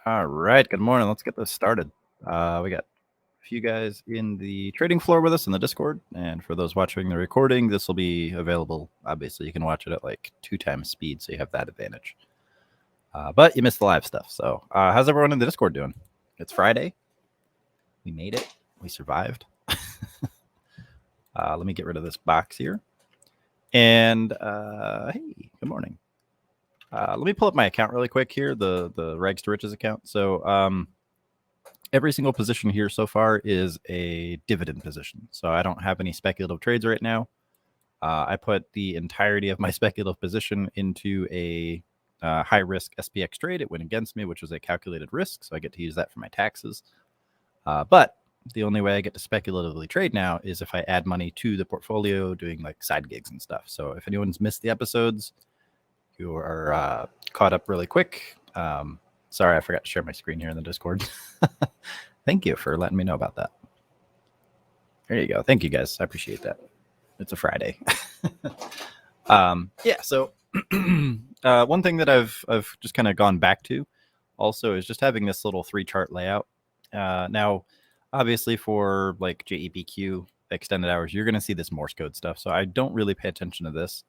All right, good morning. Let's get this started. We got a few guys in the trading floor with us in the Discord, and for those watching the recording, this will be available. Obviously, you can watch it at like 2 times speed, so you have that advantage. But you missed the live stuff. So how's everyone in the Discord doing? It's Friday. We made it. We survived. Let me get rid of this box here. And hey, good morning. Let me pull up my account really quick here, the Rags to Riches account. So every single position here so far is a dividend position. So I don't have any speculative trades right now. I put the entirety of my speculative position into a high risk SPX trade. It went against me, which was a calculated risk. So I get to use that for my taxes. But the only way I get to speculatively trade now is if I add money to the portfolio doing like side gigs and stuff. So if anyone's missed the episodes, you are caught up really quick. Sorry, I forgot to share my screen here in the Discord. Thank you for letting me know about that. There you go. Thank you, guys. I appreciate that. It's a Friday. Yeah, so one thing that I've just kind of gone back to also is just having this little 3-chart layout. Now, obviously for like JEBQ extended hours, you're going to see this Morse code stuff. So I don't really pay attention to this.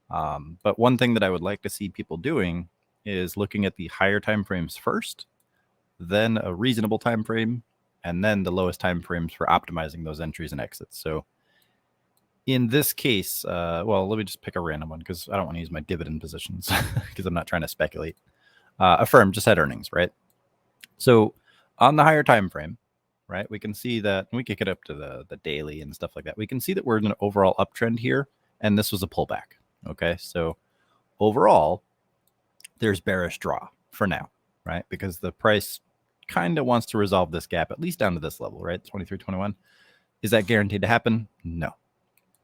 But one thing that I would like to see people doing is looking at the higher time frames first, then a reasonable time frame, and then the lowest time frames for optimizing those entries and exits. So in this case, well, let me just pick a random one because I don't want to use my dividend positions because I'm not trying to speculate. Affirm just had earnings, right? So on the higher time frame, right, we can see that we kick it up to the daily and stuff like that. We can see that we're in an overall uptrend here, and this was a pullback. Okay, so overall, there's bearish draw for now, right? Because the price kind of wants to resolve this gap, at least down to this level, right? 23.21. Is that guaranteed to happen? No.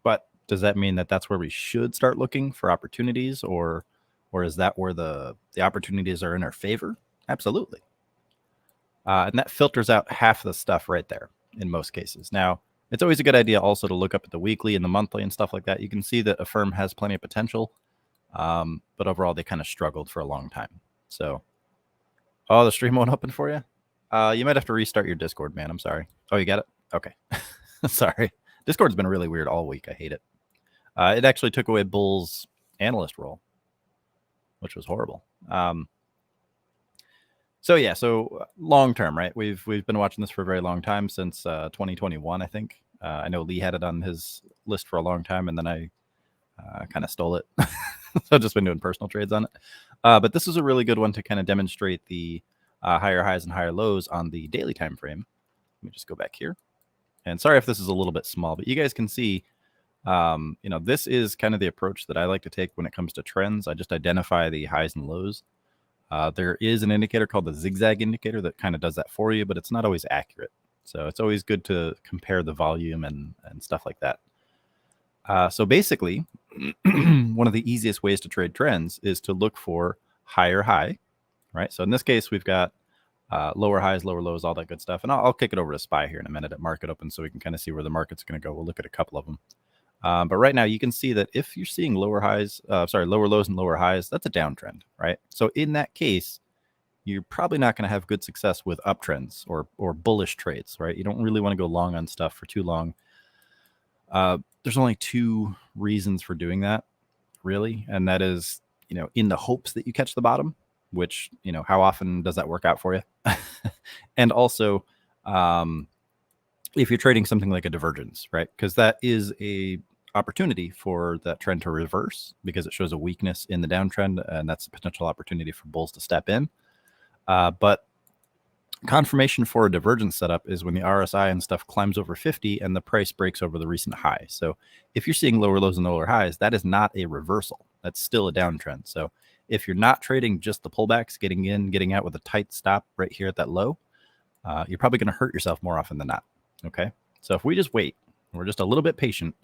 But does that mean that that's where we should start looking for opportunities, or is that where the opportunities are in our favor? Absolutely. And that filters out half the stuff right there in most cases. Now, it's always a good idea also to look up at the weekly and the monthly and stuff like that. You can see that Affirm has plenty of potential, but overall they kind of struggled for a long time. So, oh, the stream won't open for you? You might have to restart your Discord, man. I'm sorry. Oh, you got it? Okay. Sorry. Discord's been really weird all week. I hate it. It actually took away Bull's analyst role, which was horrible. So yeah, so long term, right? We've been watching this for a very long time, since 2021, I think. I know Lee had it on his list for a long time, and then I kind of stole it. So I've just been doing personal trades on it. But this is a really good one to kind of demonstrate the higher highs and higher lows on the daily time frame. Let me just go back here. And sorry if this is a little bit small, but you guys can see, this is kind of the approach that I like to take when it comes to trends. I just identify the highs and lows. There is an indicator called the zigzag indicator that kind of does that for you, but it's not always accurate. So it's always good to compare the volume and stuff like that. So basically, one of the easiest ways to trade trends is to look for higher high, right? So in this case, we've got lower highs, lower lows, all that good stuff. And I'll kick it over to SPY here in a minute at market open so we can kind of see where the market's going to go. We'll look at a couple of them. But right now you can see that if you're seeing lower lows and lower highs, that's a downtrend, right? So in that case, you're probably not going to have good success with uptrends or bullish trades, right? You don't really want to go long on stuff for too long. There's only 2 reasons for doing that, really. And that is, in the hopes that you catch the bottom, which, how often does that work out for you? And also, if you're trading something like a divergence, right? Because that is a opportunity for that trend to reverse because it shows a weakness in the downtrend, and that's a potential opportunity for bulls to step in. But confirmation for a divergence setup is when the RSI and stuff climbs over 50 and the price breaks over the recent high. So if you're seeing lower lows and lower highs, that is not a reversal. That's still a downtrend. So if you're not trading just the pullbacks, getting in, getting out with a tight stop right here at that low, you're probably going to hurt yourself more often than not. Okay. So if we just wait, we're just a little bit patient,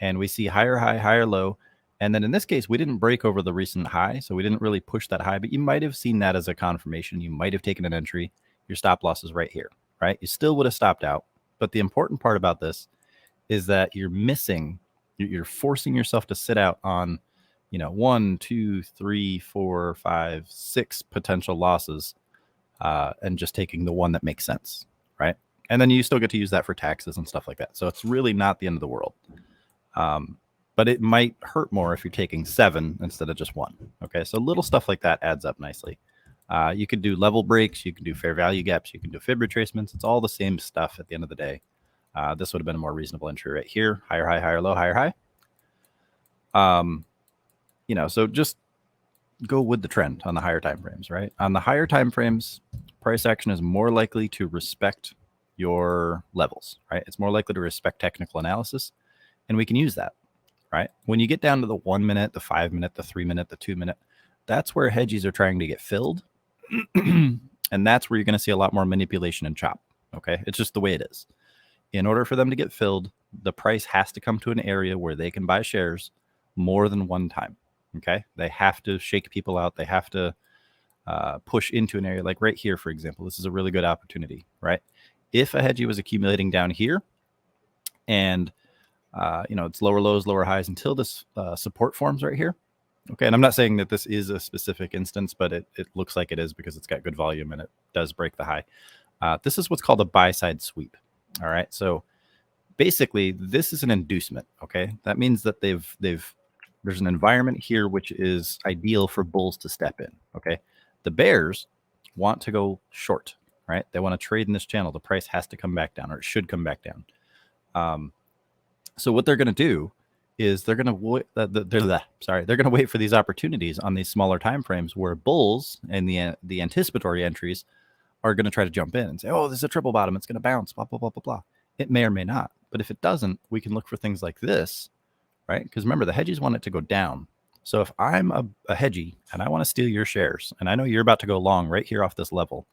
and we see higher high, higher low. And then in this case, we didn't break over the recent high, so we didn't really push that high, but you might have seen that as a confirmation. You might have taken an entry. Your stop loss is right here, right? You still would have stopped out. But the important part about this is that you're forcing yourself to sit out on, 1, 2, 3, 4, 5, 6 potential losses and just taking the one that makes sense, right? And then you still get to use that for taxes and stuff like that. So it's really not the end of the world. But it might hurt more if you're taking 7 instead of just 1. Okay, so little stuff like that adds up nicely. You could do level breaks, you can do fair value gaps, you can do fib retracements. It's all the same stuff at the end of the day. This would have been a more reasonable entry right here. Higher high, higher low, higher high. You know, so just go with the trend on the higher time frames, right? On the higher time frames, price action is more likely to respect your levels, right? It's more likely to respect technical analysis, and we can use that, right? When you get down to the 1 minute, the 5 minute, the 3 minute, the 2 minute, that's where hedgies are trying to get filled. And that's where you're going to see a lot more manipulation and chop. Okay. It's just the way it is. In order for them to get filled, the price has to come to an area where they can buy shares more than one time. Okay. They have to shake people out. They have to push into an area like right here, for example. This is a really good opportunity, right? If a hedgie was accumulating down here and, you know, it's lower lows, lower highs until this support forms right here. Okay, and I'm not saying that this is a specific instance, but it looks like it is because it's got good volume and it does break the high. This is what's called a buy-side sweep. All right, so basically this is an inducement. Okay, that means that there's an environment here which is ideal for bulls to step in. Okay, the bears want to go short, right? They want to trade in this channel. The price has to come back down, or it should come back down. So what they're going to do is they're going to wait for these opportunities on these smaller time frames where bulls and the anticipatory entries are going to try to jump in and say, oh, this is a triple bottom, it's going to bounce, blah, blah, blah, blah, blah. It may or may not. But if it doesn't, we can look for things like this, right? Because remember, the hedgies want it to go down. So if I'm a hedgie and I want to steal your shares, and I know you're about to go long right here off this level,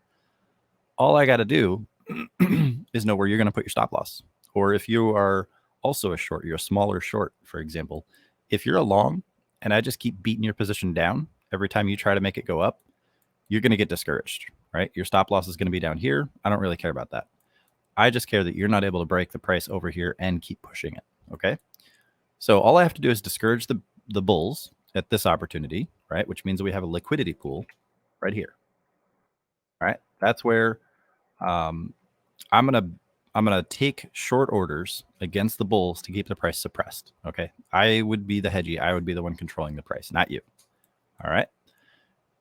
all I got to do is know where you're going to put your stop loss. Or if you are also a short, you're a smaller short, for example, if you're a long and I just keep beating your position down every time you try to make it go up, you're going to get discouraged, right? Your stop loss is going to be down here. I don't really care about that. I just care that you're not able to break the price over here and keep pushing it. Okay. So all I have to do is discourage the bulls at this opportunity, right? Which means we have a liquidity pool right here. All right. That's where I'm gonna take short orders against the bulls to keep the price suppressed. Okay, I would be the hedgie. I would be the one controlling the price, not you. All right.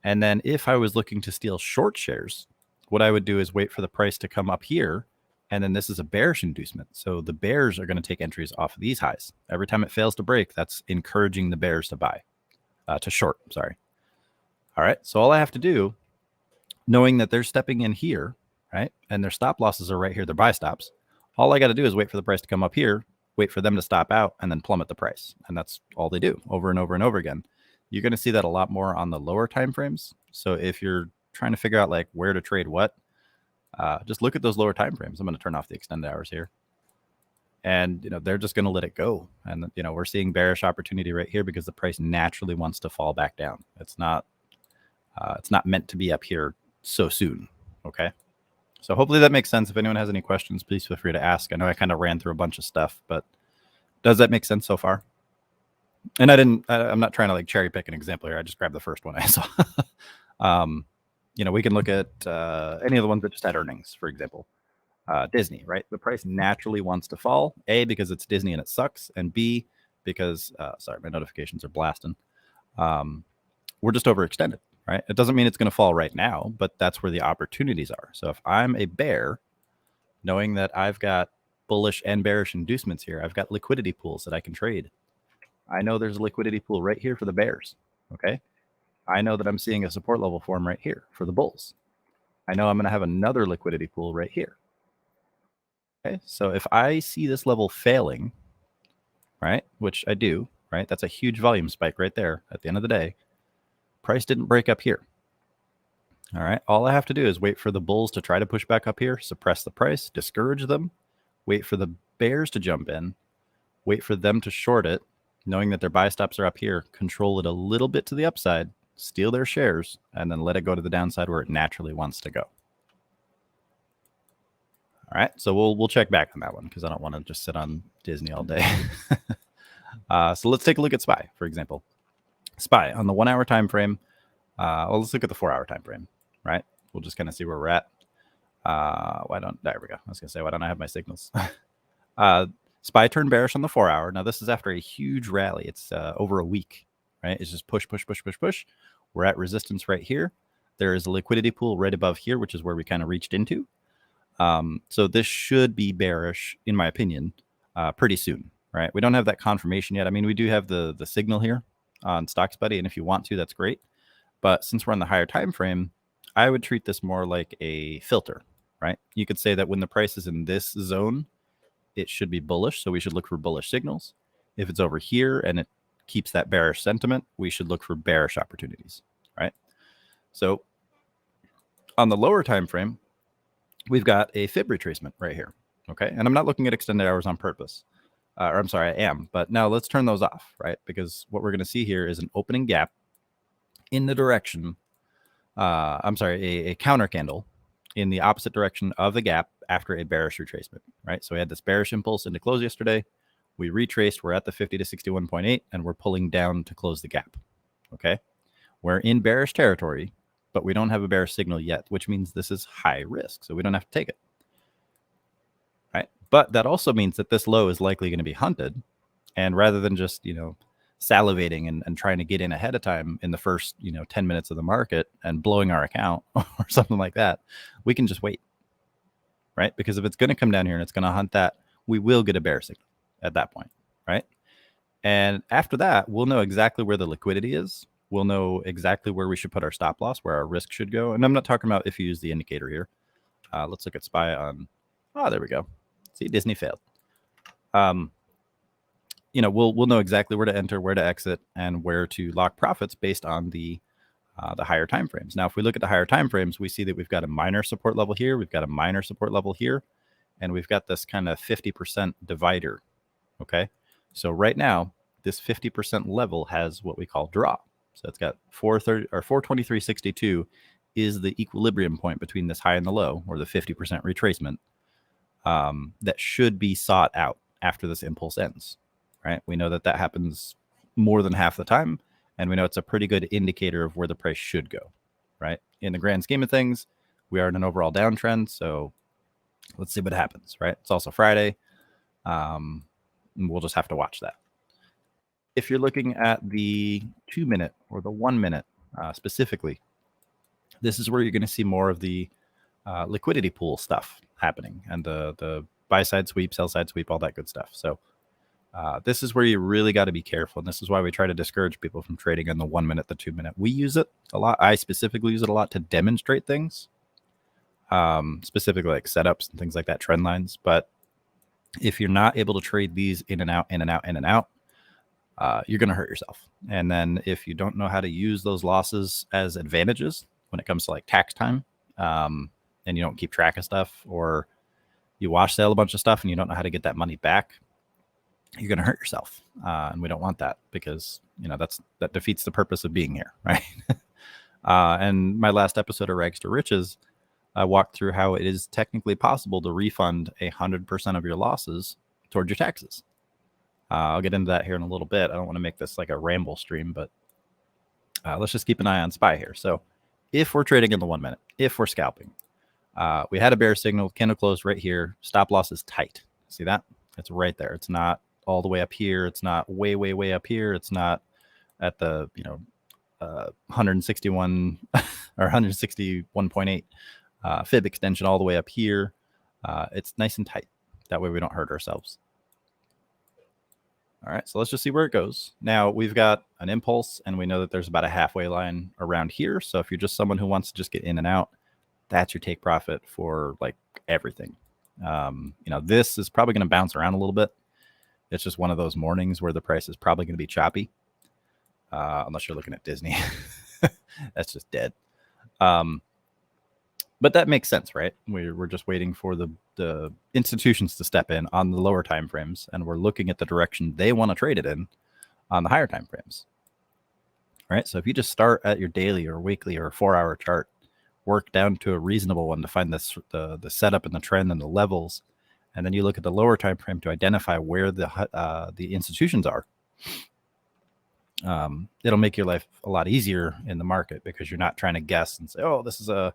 And then if I was looking to steal short shares, what I would do is wait for the price to come up here, and then this is a bearish inducement. So the bears are going to take entries off of these highs. Every time it fails to break, that's encouraging the bears to buy, to short. Sorry. All right. So all I have to do, knowing that they're stepping in here, right, and their stop losses are right here, their buy stops, all I got to do is wait for the price to come up here, wait for them to stop out, and then plummet the price. And that's all they do over and over and over again. You're going to see that a lot more on the lower time frames. So if you're trying to figure out like where to trade what, just look at those lower time frames. I'm going to turn off the extended hours here. And, you know, they're just going to let it go. And, you know, we're seeing bearish opportunity right here because the price naturally wants to fall back down. It's not meant to be up here so soon. Okay. So hopefully that makes sense. If anyone has any questions, please feel free to ask. I know I kind of ran through a bunch of stuff, but does that make sense so far? And I'm not trying to like cherry pick an example here. I just grabbed the first one I saw. You know, we can look at any of the ones that just had earnings, for example. Disney, right? The price naturally wants to fall. A, because it's Disney and it sucks. And B, because, sorry, my notifications are blasting. We're just overextended, right? It doesn't mean it's going to fall right now, but that's where the opportunities are. So if I'm a bear, knowing that I've got bullish and bearish inducements here, I've got liquidity pools that I can trade. I know there's a liquidity pool right here for the bears, okay? I know that I'm seeing a support level form right here for the bulls. I know I'm going to have another liquidity pool right here. Okay, so if I see this level failing, right, which I do, right, that's a huge volume spike right there at the end of the day. Price didn't break up here. All right, all I have to do is wait for the bulls to try to push back up here, suppress the price, discourage them, wait for the bears to jump in, wait for them to short it, knowing that their buy stops are up here, control it a little bit to the upside, steal their shares, and then let it go to the downside where it naturally wants to go. All right, so we'll check back on that one because I don't want to just sit on Disney all day. So let's take a look at SPY, for example. SPY on the 1 hour time frame. Well, let's look at the 4 hour time frame, right? We'll just kind of see where we're at. There we go. I was gonna say, why don't I have my signals? SPY turned bearish on the 4 hour. Now this is after a huge rally. It's over a week, right? It's just push, push, push, push, push. We're at resistance right here. There is a liquidity pool right above here, which is where we kind of reached into. So this should be bearish, in my opinion, pretty soon, right? We don't have that confirmation yet. I mean, we do have the signal here on Stocks Buddy, and if you want to, that's great. But since we're on the higher time frame, I would treat this more like a filter, right? You could say that when the price is in this zone, it should be bullish, so we should look for bullish signals. If it's over here and it keeps that bearish sentiment, we should look for bearish opportunities, right? So on the lower time frame, we've got a fib retracement right here, okay? And I'm not looking at extended hours on purpose. Or I'm sorry, I am. But now let's turn those off, right? Because what we're going to see here is an opening gap in the direction, a counter candle in the opposite direction of the gap after a bearish retracement, right? So we had this bearish impulse into close yesterday. We retraced. We're at the 50 to 61.8, and we're pulling down to close the gap, okay? We're in bearish territory, but we don't have a bearish signal yet, which means this is high risk, so we don't have to take it, right? But that also means that this low is likely going to be hunted, and rather than just, salivating and trying to get in ahead of time in the first 10 minutes of the market and blowing our account or something like that, we can just wait, right? Because if it's going to come down here and it's going to hunt that, we will get a bear signal at that point, right? And after that, we'll know exactly where the liquidity is. We'll know exactly where we should put our stop loss, where our risk should go. And I'm not talking about if you use the indicator here. Let's look at SPY on, there we go. See, Disney failed. We'll know exactly where to enter, where to exit, and where to lock profits based on the higher time frames. Now, if we look at the higher time frames, we see that we've got a minor support level here, we've got a minor support level here, and we've got this kind of 50% divider. Okay, so right now, this 50% level has what we call draw. So it's got 430 or 423.62 is the equilibrium point between this high and the low, or the 50% retracement, that should be sought out after this impulse ends. Right? We know that happens more than half the time, and we know it's a pretty good indicator of where the price should go, right? In the grand scheme of things, we are in an overall downtrend, so let's see what happens, right? It's also Friday, and we'll just have to watch that. If you're looking at the 2 minute or the 1 minute specifically, this is where you're going to see more of the liquidity pool stuff happening, and the buy side sweep, sell side sweep, all that good stuff. So this is where you really got to be careful. And this is why we try to discourage people from trading in the 1 minute, the 2 minute. We use it a lot. I specifically use it a lot to demonstrate things, specifically like setups and things like that, trend lines. But if you're not able to trade these in and out, in and out, in and out, you're going to hurt yourself. And then if you don't know how to use those losses as advantages when it comes to like tax time, and you don't keep track of stuff, or you wash sale a bunch of stuff and you don't know how to get that money back, you're going to hurt yourself. And we don't want that, because, that defeats the purpose of being here, right? And my last episode of Rags to Riches, I walked through how it is technically possible to refund 100% of your losses towards your taxes. I'll get into that here in a little bit. I don't want to make this like a ramble stream, but let's just keep an eye on SPY here. So if we're trading in the 1 minute, if we're scalping, we had a bear signal, candle closed right here. Stop loss is tight. See that? It's right there. It's not all the way up here. It's not way, way, way up here. It's not at the 161 or 161.8 fib extension all the way up here. It's nice and tight. That way we don't hurt ourselves. All right, so let's just see where it goes. Now we've got an impulse, and we know that there's about a halfway line around here. So if you're just someone who wants to just get in and out, that's your take profit for like everything. This is probably going to bounce around a little bit. It's just one of those mornings where the price is probably going to be choppy, unless you're looking at Disney. That's just dead. But that makes sense, right? We're just waiting for the institutions to step in on the lower time frames, and we're looking at the direction they want to trade it in on the higher time frames. Right? So if you just start at your daily or weekly or 4-hour chart, work down to a reasonable one to find the setup and the trend and the levels, and then you look at the lower time frame to identify where the institutions are. It'll make your life a lot easier in the market, because you're not trying to guess and say, oh, this is a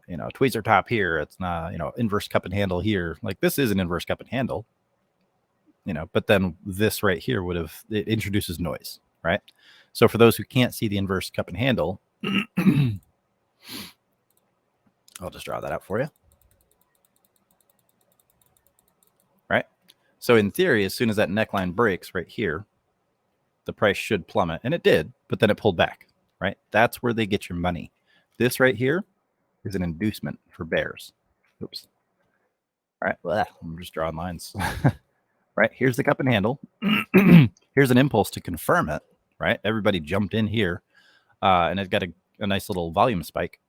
tweezer top here. It's not, inverse cup and handle here. Like this is an inverse cup and handle, but then this right here it introduces noise, right? So for those who can't see the inverse cup and handle, I'll just draw that out for you. Right? So in theory, as soon as that neckline breaks right here, the price should plummet. And it did, but then it pulled back, right? That's where they get your money. This right here is an inducement for bears. Oops. All right. Well, I'm just drawing lines. Right? Here's the cup and handle. Here's an impulse to confirm it, right? Everybody jumped in here, and it got a nice little volume spike.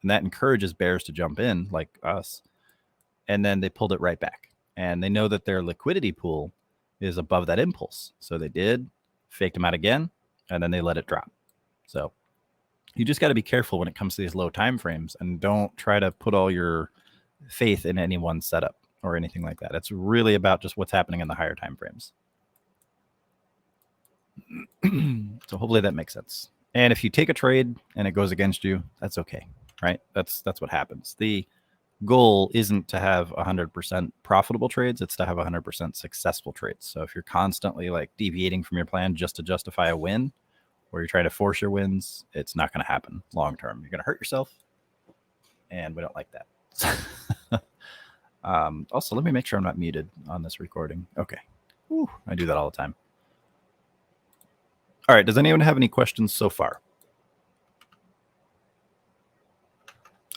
And that encourages bears to jump in like us. And then they pulled it right back. And they know that their liquidity pool is above that impulse. So they did, faked them out again, and then they let it drop. So you just got to be careful when it comes to these low time frames, and don't try to put all your faith in any one setup or anything like that. It's really about just what's happening in the higher time frames. So hopefully that makes sense. And if you take a trade and it goes against you, that's okay, right? That's what happens. The goal isn't to have 100% profitable trades. It's to have 100% successful trades. So if you're constantly like deviating from your plan just to justify a win, or you're trying to force your wins, it's not going to happen long term. You're going to hurt yourself, and we don't like that. Also, let me make sure I'm not muted on this recording. Okay. Whew, I do that all the time. All right. Does anyone have any questions so far?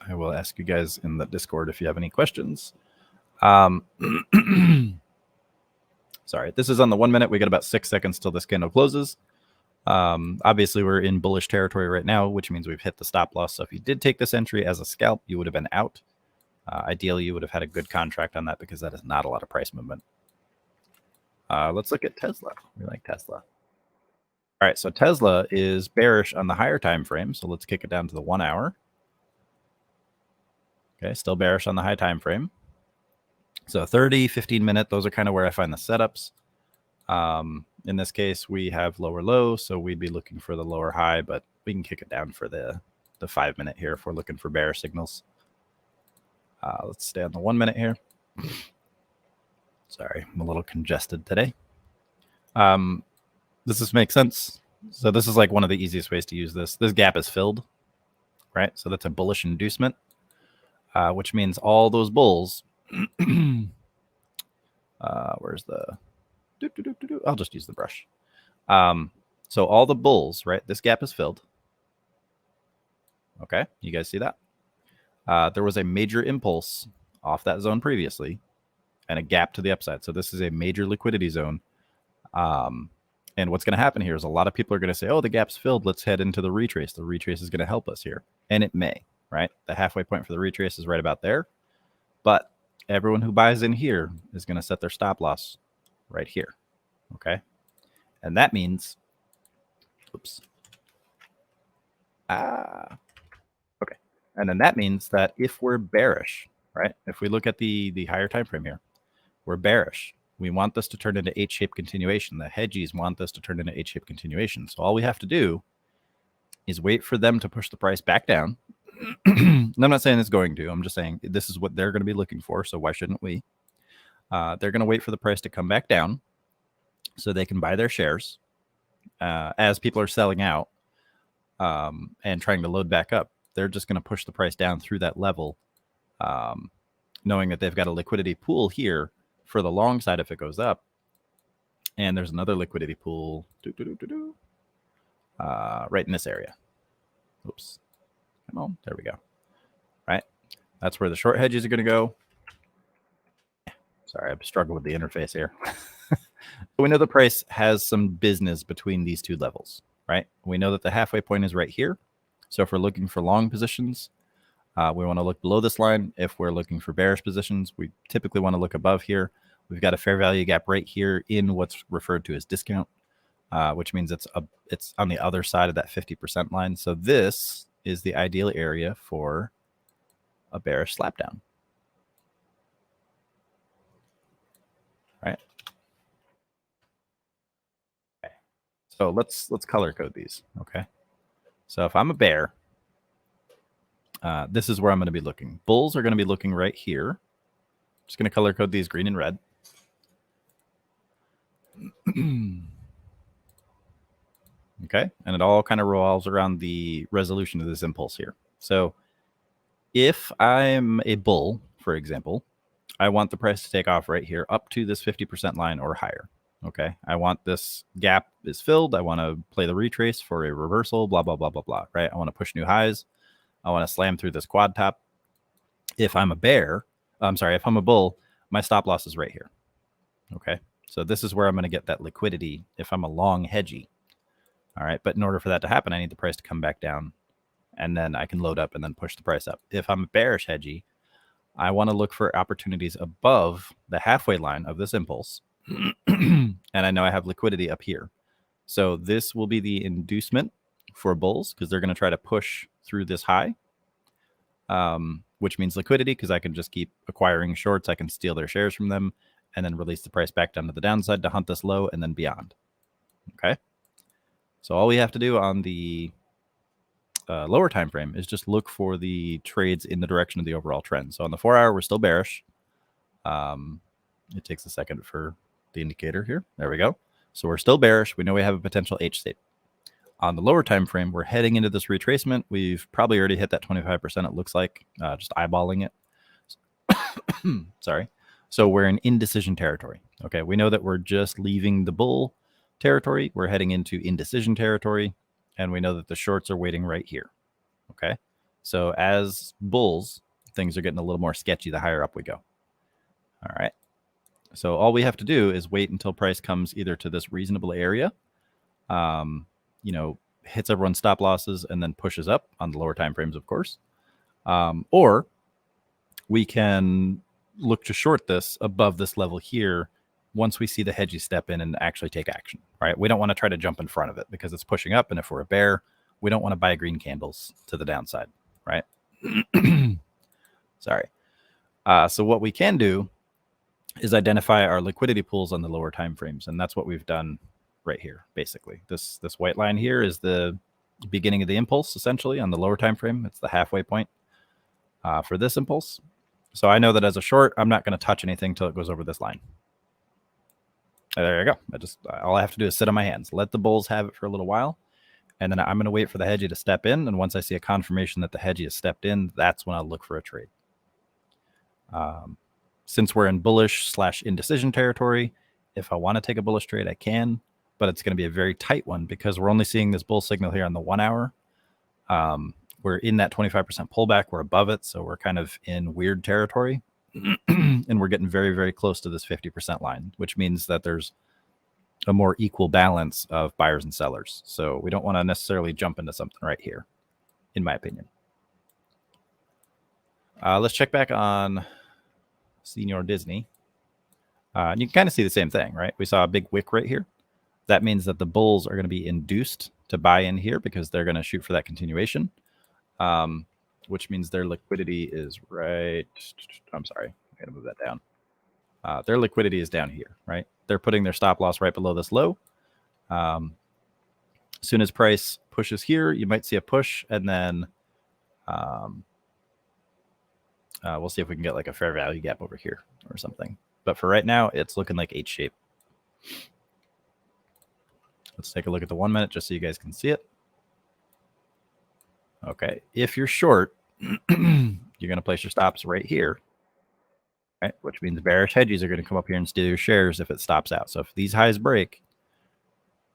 I will ask you guys in the Discord if you have any questions. Sorry, this is on the 1 minute. We got about 6 seconds till this candle closes. Obviously, we're in bullish territory right now, which means we've hit the stop loss. So if you did take this entry as a scalp, you would have been out. Ideally, you would have had a good contract on that because that is not a lot of price movement. Let's look at Tesla. We like Tesla. All right, so Tesla is bearish on the higher time frame. So let's kick it down to the 1 hour. Okay, still bearish on the high time frame. So 30, 15 minute, those are kind of where I find the setups. In this case, we have lower low, so we'd be looking for the lower high, but we can kick it down for the 5 minute here if we're looking for bearish signals. Let's stay on the 1 minute here. Sorry, I'm a little congested today. Does this make sense? So this is like one of the easiest ways to use this. This gap is filled, right? So that's a bullish inducement, which means all those bulls. Where's the... I'll just use the brush. So all the bulls, right? This gap is filled. Okay, you guys see that? There was a major impulse off that zone previously and a gap to the upside. So this is a major liquidity zone. And what's going to happen here is a lot of people are going to say, oh, the gap's filled. Let's head into the retrace. The retrace is going to help us here. And it may, right? The halfway point for the retrace is right about there. But everyone who buys in here is going to set their stop loss right here. Okay. And that means, oops. Okay. And then that means that if we're bearish, right? If we look at the higher time frame here, we're bearish. We want this to turn into H-shaped continuation. The hedgies want this to turn into H-shaped continuation. So all we have to do is wait for them to push the price back down. And I'm not saying it's going to. I'm just saying this is what they're going to be looking for. So why shouldn't we? They're going to wait for the price to come back down so they can buy their shares as people are selling out and trying to load back up. They're just going to push the price down through that level, knowing that they've got a liquidity pool here for the long side if it goes up. And there's another liquidity pool right in this area. Oops. Come on. There we go. Right. That's where the short hedges are going to go. Sorry, I've struggled with the interface here. We know the price has some business between these two levels, right? We know that the halfway point is right here. So if we're looking for long positions, we want to look below this line. If we're looking for bearish positions, we typically want to look above here. We've got a fair value gap right here in what's referred to as discount, which means it's on the other side of that 50% line. So this is the ideal area for a bearish slapdown. Right? Okay. So let's color code these. Okay. So if I'm a bear this is where I'm going to be looking. Bulls are going to be looking right here. Just going to color code these green and red. Okay, and it all kind of revolves around the resolution of this impulse here. So if I'm a bull, for example, I want the price to take off right here up to this 50% line or higher. Okay, I want this gap is filled. I want to play the retrace for a reversal, blah, blah, blah, blah, blah, right? I want to push new highs. I want to slam through this quad top. If I'm a bear, if I'm a bull, my stop loss is right here. Okay, so this is where I'm going to get that liquidity if I'm a long hedgy. All right, but in order for that to happen, I need the price to come back down, and then I can load up and then push the price up. If I'm a bearish hedgy, I want to look for opportunities above the halfway line of this impulse, and I know I have liquidity up here. So this will be the inducement for bulls because they're going to try to push through this high, which means liquidity because I can just keep acquiring shorts. I can steal their shares from them and then release the price back down to the downside to hunt this low and then beyond. Okay. So all we have to do on the lower time frame is just look for the trades in the direction of the overall trend. So on the 4 hour, we're still bearish. It takes a second for the indicator here. There we go. So we're still bearish. We know we have a potential H shape. On the lower time frame, we're heading into this retracement. We've probably already hit that 25%. It looks like just eyeballing it. Sorry. So we're in indecision territory. Okay, we know that we're just leaving the bull territory. We're heading into indecision territory, and we know that the shorts are waiting right here. Okay, so as bulls, things are getting a little more sketchy the higher up we go. All right, so all we have to do is wait until price comes either to this reasonable area, hits everyone's stop losses and then pushes up on the lower time frames, of course, or we can look to short this above this level here once we see the hedgy step in and actually take action, right? We don't want to try to jump in front of it because it's pushing up, and if we're a bear, we don't want to buy green candles to the downside, right? Sorry. So what we can do is identify our liquidity pools on the lower time frames, and that's what we've done right here, basically. This white line here is the beginning of the impulse, essentially, on the lower time frame. It's the halfway point for this impulse. So I know that as a short, I'm not going to touch anything until it goes over this line. There you go. All I have to do is sit on my hands, let the bulls have it for a little while, and then I'm going to wait for the hedgy to step in. And once I see a confirmation that the hedgy has stepped in, that's when I'll look for a trade. Since we're in bullish / indecision territory, if I want to take a bullish trade, I can, but it's going to be a very tight one because we're only seeing this bull signal here on the 1 hour. We're in that 25% pullback. We're above it, so we're kind of in weird territory. And we're getting very, very close to this 50% line, which means that there's a more equal balance of buyers and sellers. So we don't want to necessarily jump into something right here, in my opinion. Let's check back on Senior Disney. And you can kind of see the same thing, right? We saw a big wick right here. That means that the bulls are going to be induced to buy in here because they're going to shoot for that continuation. Which means their liquidity is right. I'm sorry, I gotta move that down. Their liquidity is down here, right? They're putting their stop loss right below this low. As soon as price pushes here, you might see a push, and then we'll see if we can get like a fair value gap over here or something. But for right now, it's looking like H shape. Let's take a look at the 1 minute just so you guys can see it. Okay, if you're short, you're going to place your stops right here, right? Which means bearish hedges are going to come up here and steal your shares if it stops out. So if these highs break,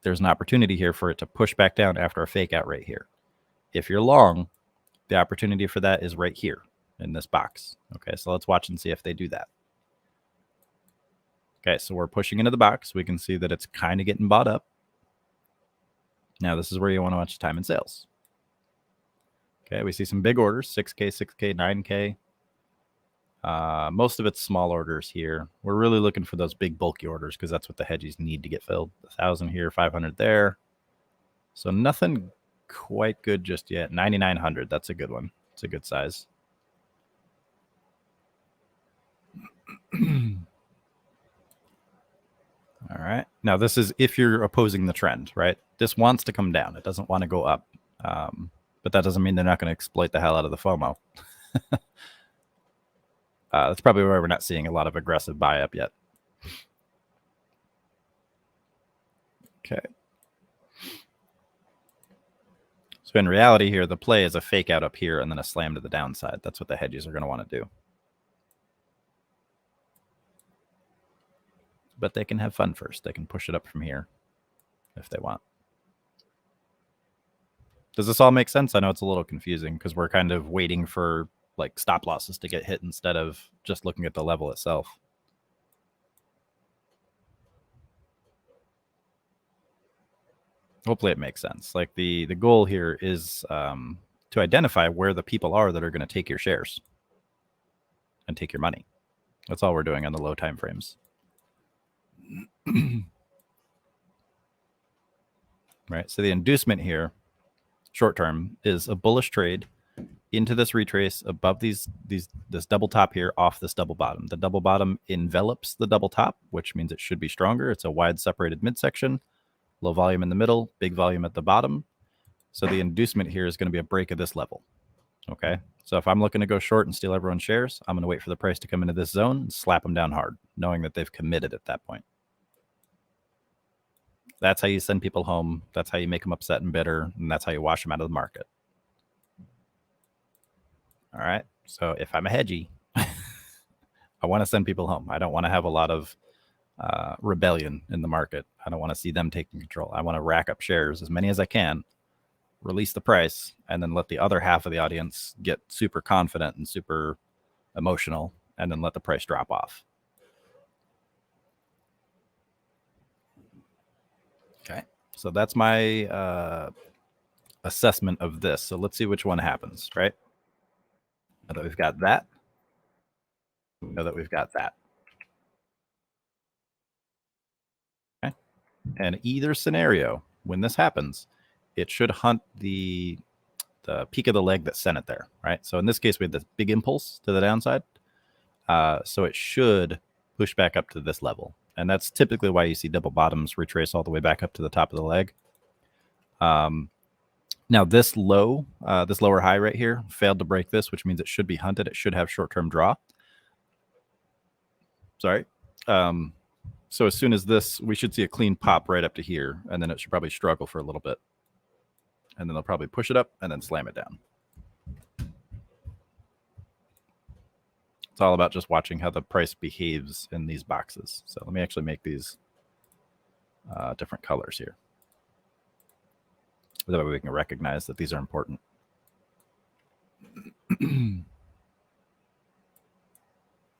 there's an opportunity here for it to push back down after a fake out right here. If you're long, the opportunity for that is right here in this box. Okay, so let's watch and see if they do that. Okay, so we're pushing into the box. We can see that it's kind of getting bought up. Now this is where you want to watch time and sales. Okay, we see some big orders, 6K, 6K, 9K. Most of it's small orders here. We're really looking for those big bulky orders because that's what the hedges need to get filled. 1,000 here, 500 there. So nothing quite good just yet. 9,900, that's a good one. It's a good size. All right. Now this is if you're opposing the trend, right? This wants to come down. It doesn't want to go up. but that doesn't mean they're not going to exploit the hell out of the FOMO. That's probably why we're not seeing a lot of aggressive buy up yet. Okay. So in reality here, the play is a fake out up here and then a slam to the downside. That's what the hedges are going to want to do. But they can have fun first. They can push it up from here if they want. Does this all make sense? I know it's a little confusing because we're kind of waiting for like stop losses to get hit instead of just looking at the level itself. Hopefully it makes sense. Like the goal here is to identify where the people are that are going to take your shares and take your money. That's all we're doing on the low time frames. Right. So the inducement here, short term, is a bullish trade into this retrace above this double top here off this double bottom. The double bottom envelops the double top, which means it should be stronger. It's a wide separated midsection, low volume in the middle, big volume at the bottom. So the inducement here is going to be a break of this level. Okay. So if I'm looking to go short and steal everyone's shares, I'm going to wait for the price to come into this zone and slap them down hard, knowing that they've committed at that point. That's how you send people home. That's how you make them upset and bitter. And that's how you wash them out of the market. All right. So if I'm a hedgie, I want to send people home. I don't want to have a lot of rebellion in the market. I don't want to see them taking control. I want to rack up shares, as many as I can, release the price, and then let the other half of the audience get super confident and super emotional, and then let the price drop off. Okay. So that's my assessment of this. So let's see which one happens, right? Now that we've got that, know that we've got that. Okay. And either scenario, when this happens, it should hunt the peak of the leg that sent it there, right? So in this case, we had this big impulse to the downside. So it should push back up to this level. And that's typically why you see double bottoms retrace all the way back up to the top of the leg. Now this low, this lower high right here failed to break this, which means it should be hunted. It should have short-term draw. Sorry. So as soon as this, we should see a clean pop right up to here, and then it should probably struggle for a little bit. And then they'll probably push it up and then slam it down. It's all about just watching how the price behaves in these boxes. So let me actually make these different colors here. That way we can recognize that these are important.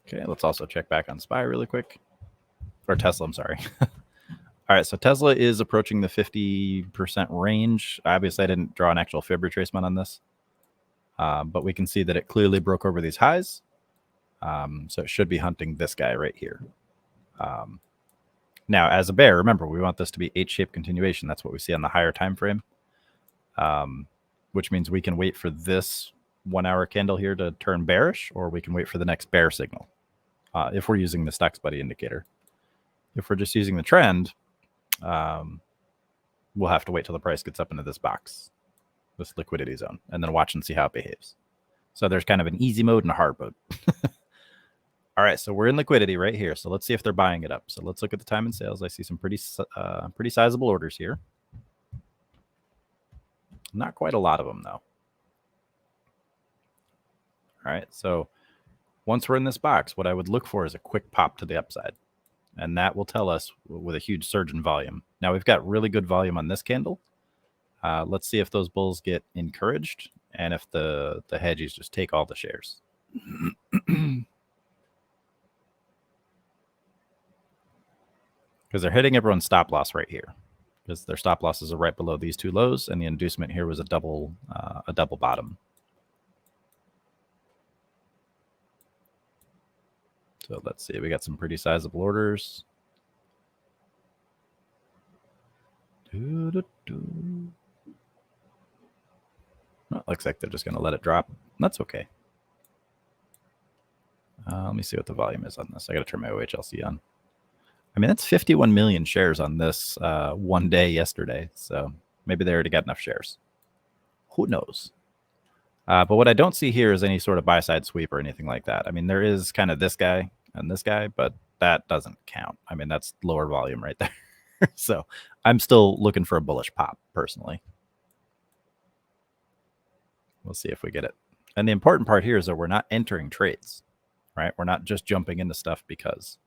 Okay, let's also check back on SPY really quick. Or Tesla, I'm sorry. All right, so Tesla is approaching the 50% range. Obviously, I didn't draw an actual fib retracement on this. But we can see that it clearly broke over these highs. So it should be hunting this guy right here. Now, as a bear, remember, we want this to be H-shaped continuation. That's what we see on the higher time frame, which means we can wait for this 1 hour candle here to turn bearish, or we can wait for the next bear signal if we're using the Stocks Buddy indicator. If we're just using the trend, we'll have to wait till the price gets up into this box, this liquidity zone, and then watch and see how it behaves. So there's kind of an easy mode and a hard mode. All right, so we're in liquidity right here. So let's see if they're buying it up. So let's look at the time and sales. I see some pretty sizable orders here. Not quite a lot of them, though. All right, so once we're in this box, what I would look for is a quick pop to the upside. And that will tell us with a huge surge in volume. Now, we've got really good volume on this candle. Let's see if those bulls get encouraged and if the hedgies just take all the shares. Because they're hitting everyone's stop loss right here, because their stop losses are right below these two lows, and the inducement here was a double bottom. So let's see, we got some pretty sizable orders. Oh, looks like they're just going to let it drop. That's okay. Let me see what the volume is on this. I got to turn my OHLC on. I mean, that's 51 million shares on this one day yesterday. So maybe they already got enough shares. Who knows? But what I don't see here is any sort of buy-side sweep or anything like that. I mean, there is kind of this guy and this guy, but that doesn't count. I mean, that's lower volume right there. So I'm still looking for a bullish pop, personally. We'll see if we get it. And the important part here is that we're not entering trades, right? We're not just jumping into stuff because.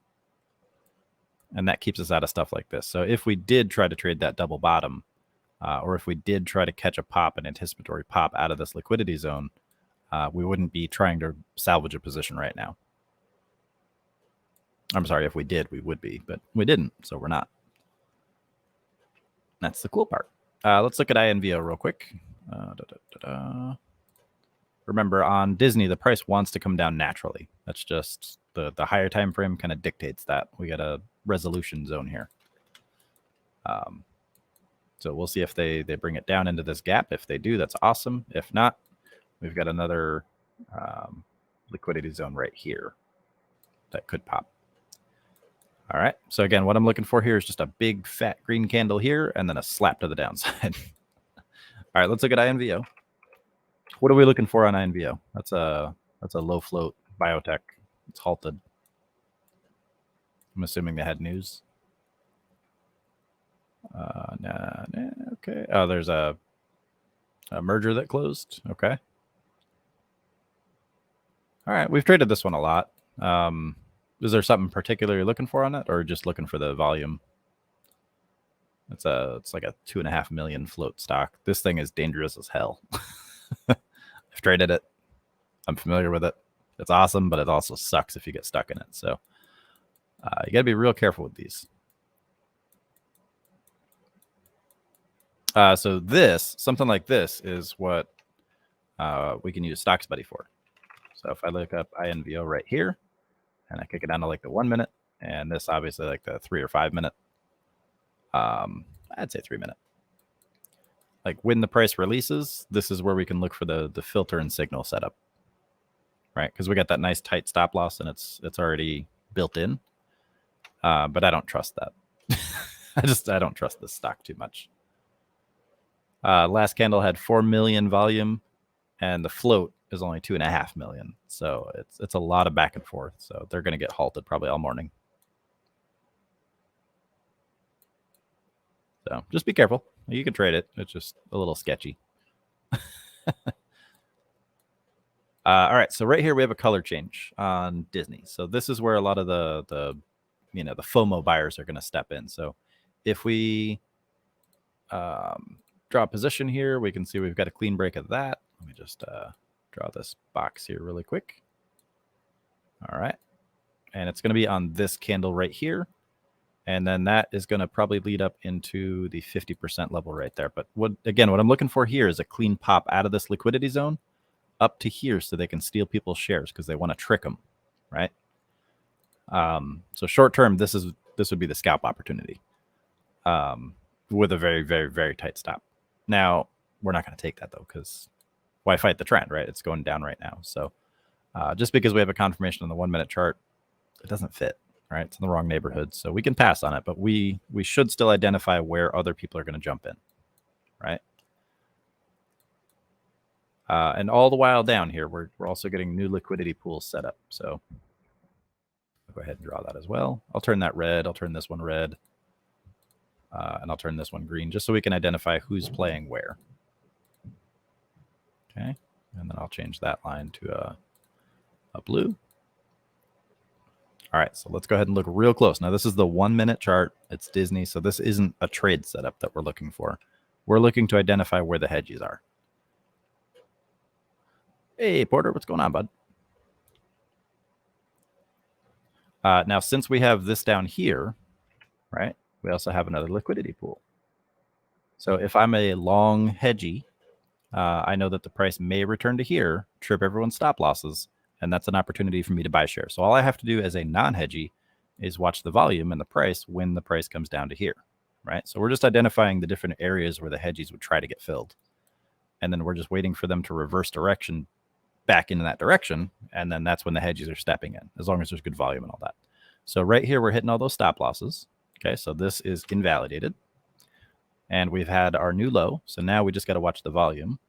And that keeps us out of stuff like this. So if we did try to trade that double bottom, or if we did try to catch a pop, an anticipatory pop out of this liquidity zone, we wouldn't be trying to salvage a position right now. I'm sorry, if we did, we would be, but we didn't, so we're not. That's the cool part. Let's look at INVO real quick. Remember, on Disney, the price wants to come down naturally. That's just the higher time frame kind of dictates that. We got a resolution zone here. So we'll see if they bring it down into this gap. If they do, that's awesome. If not, we've got another liquidity zone right here that could pop. All right. So again, what I'm looking for here is just a big fat green candle here and then a slap to the downside. All right, let's look at INVO. What are we looking for on INVO? That's a low float biotech. It's halted. I'm assuming they had news. Nah, okay. Oh, there's a merger that closed. Okay. All right, we've traded this one a lot. Is there something particular you're looking for on it, or just looking for the volume? It's like a 2.5 million float stock. This thing is dangerous as hell. I've traded it. I'm familiar with it. It's awesome, but it also sucks if you get stuck in it. So you got to be real careful with these. So something like this is what we can use Stocks Buddy for. So if I look up INVO right here, and I kick it down to like the 1 minute, and this obviously like the 3 or 5 minute, I'd say 3 minute. Like when the price releases, this is where we can look for the filter and signal setup, right? Because we got that nice tight stop loss and it's already built in. But I don't trust that. I don't trust this stock too much. Last candle had 4 million volume, and the float is only 2.5 million. So it's a lot of back and forth. So they're going to get halted probably all morning. So just be careful. You can trade it. It's just a little sketchy. All right. So right here we have a color change on Disney. So this is where a lot of the FOMO buyers are going to step in. So if we draw a position here, we can see we've got a clean break of that. Let me just draw this box here really quick. All right. And it's going to be on this candle right here. And then that is going to probably lead up into the 50% level right there. But what I'm looking for here is a clean pop out of this liquidity zone up to here so they can steal people's shares because they want to trick them, right? So short term, this would be the scalp opportunity with a very, very, very tight stop. Now, we're not going to take that, though, because why fight the trend, right? It's going down right now. So just because we have a confirmation on the 1 minute chart, it doesn't fit. Right, it's in the wrong neighborhood, so we can pass on it, but we should still identify where other people are going to jump in, right? And all the while down here, we're also getting new liquidity pools set up. So I'll go ahead and draw that as well. I'll turn that red. I'll turn this one red, and I'll turn this one green, just so we can identify who's playing where. Okay, and then I'll change that line to a blue. All right, so let's go ahead and look real close. Now, this is the 1 minute chart. It's Disney, so this isn't a trade setup that we're looking for. We're looking to identify where the hedges are. Hey, Porter, what's going on, bud? Now, since we have this down here, right, we also have another liquidity pool. So if I'm a long hedgy, I know that the price may return to here, trip everyone's stop losses, and that's an opportunity for me to buy shares. So all I have to do as a non-hedgy is watch the volume and the price when the price comes down to here, right? So we're just identifying the different areas where the hedgies would try to get filled. And then we're just waiting for them to reverse direction back into that direction. And then that's when the hedgies are stepping in, as long as there's good volume and all that. So right here, we're hitting all those stop losses. Okay, so this is invalidated. And we've had our new low. So now we just got to watch the volume.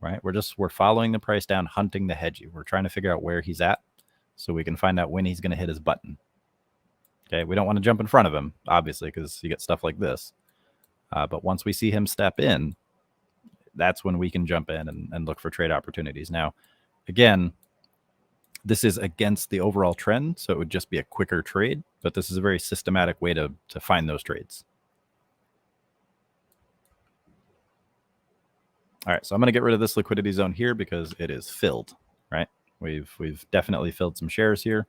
right? We're following the price down, hunting the hedgy. We're trying to figure out where he's at so we can find out when he's going to hit his button. Okay, we don't want to jump in front of him, obviously, because you get stuff like this. But once we see him step in, that's when we can jump in and look for trade opportunities. Now, again, this is against the overall trend, so it would just be a quicker trade, but this is a very systematic way to find those trades. All right, so I'm going to get rid of this liquidity zone here because it is filled, right? We've definitely filled some shares here.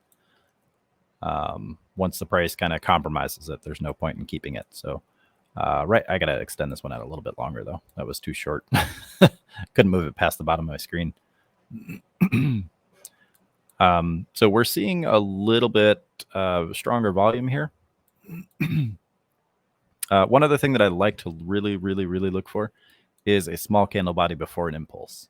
Once the price kind of compromises it, there's no point in keeping it. So, right, I got to extend this one out a little bit longer, though. That was too short. Couldn't move it past the bottom of my screen. So we're seeing a little bit stronger volume here. One other thing that I like to really look for is a small candle body before an impulse.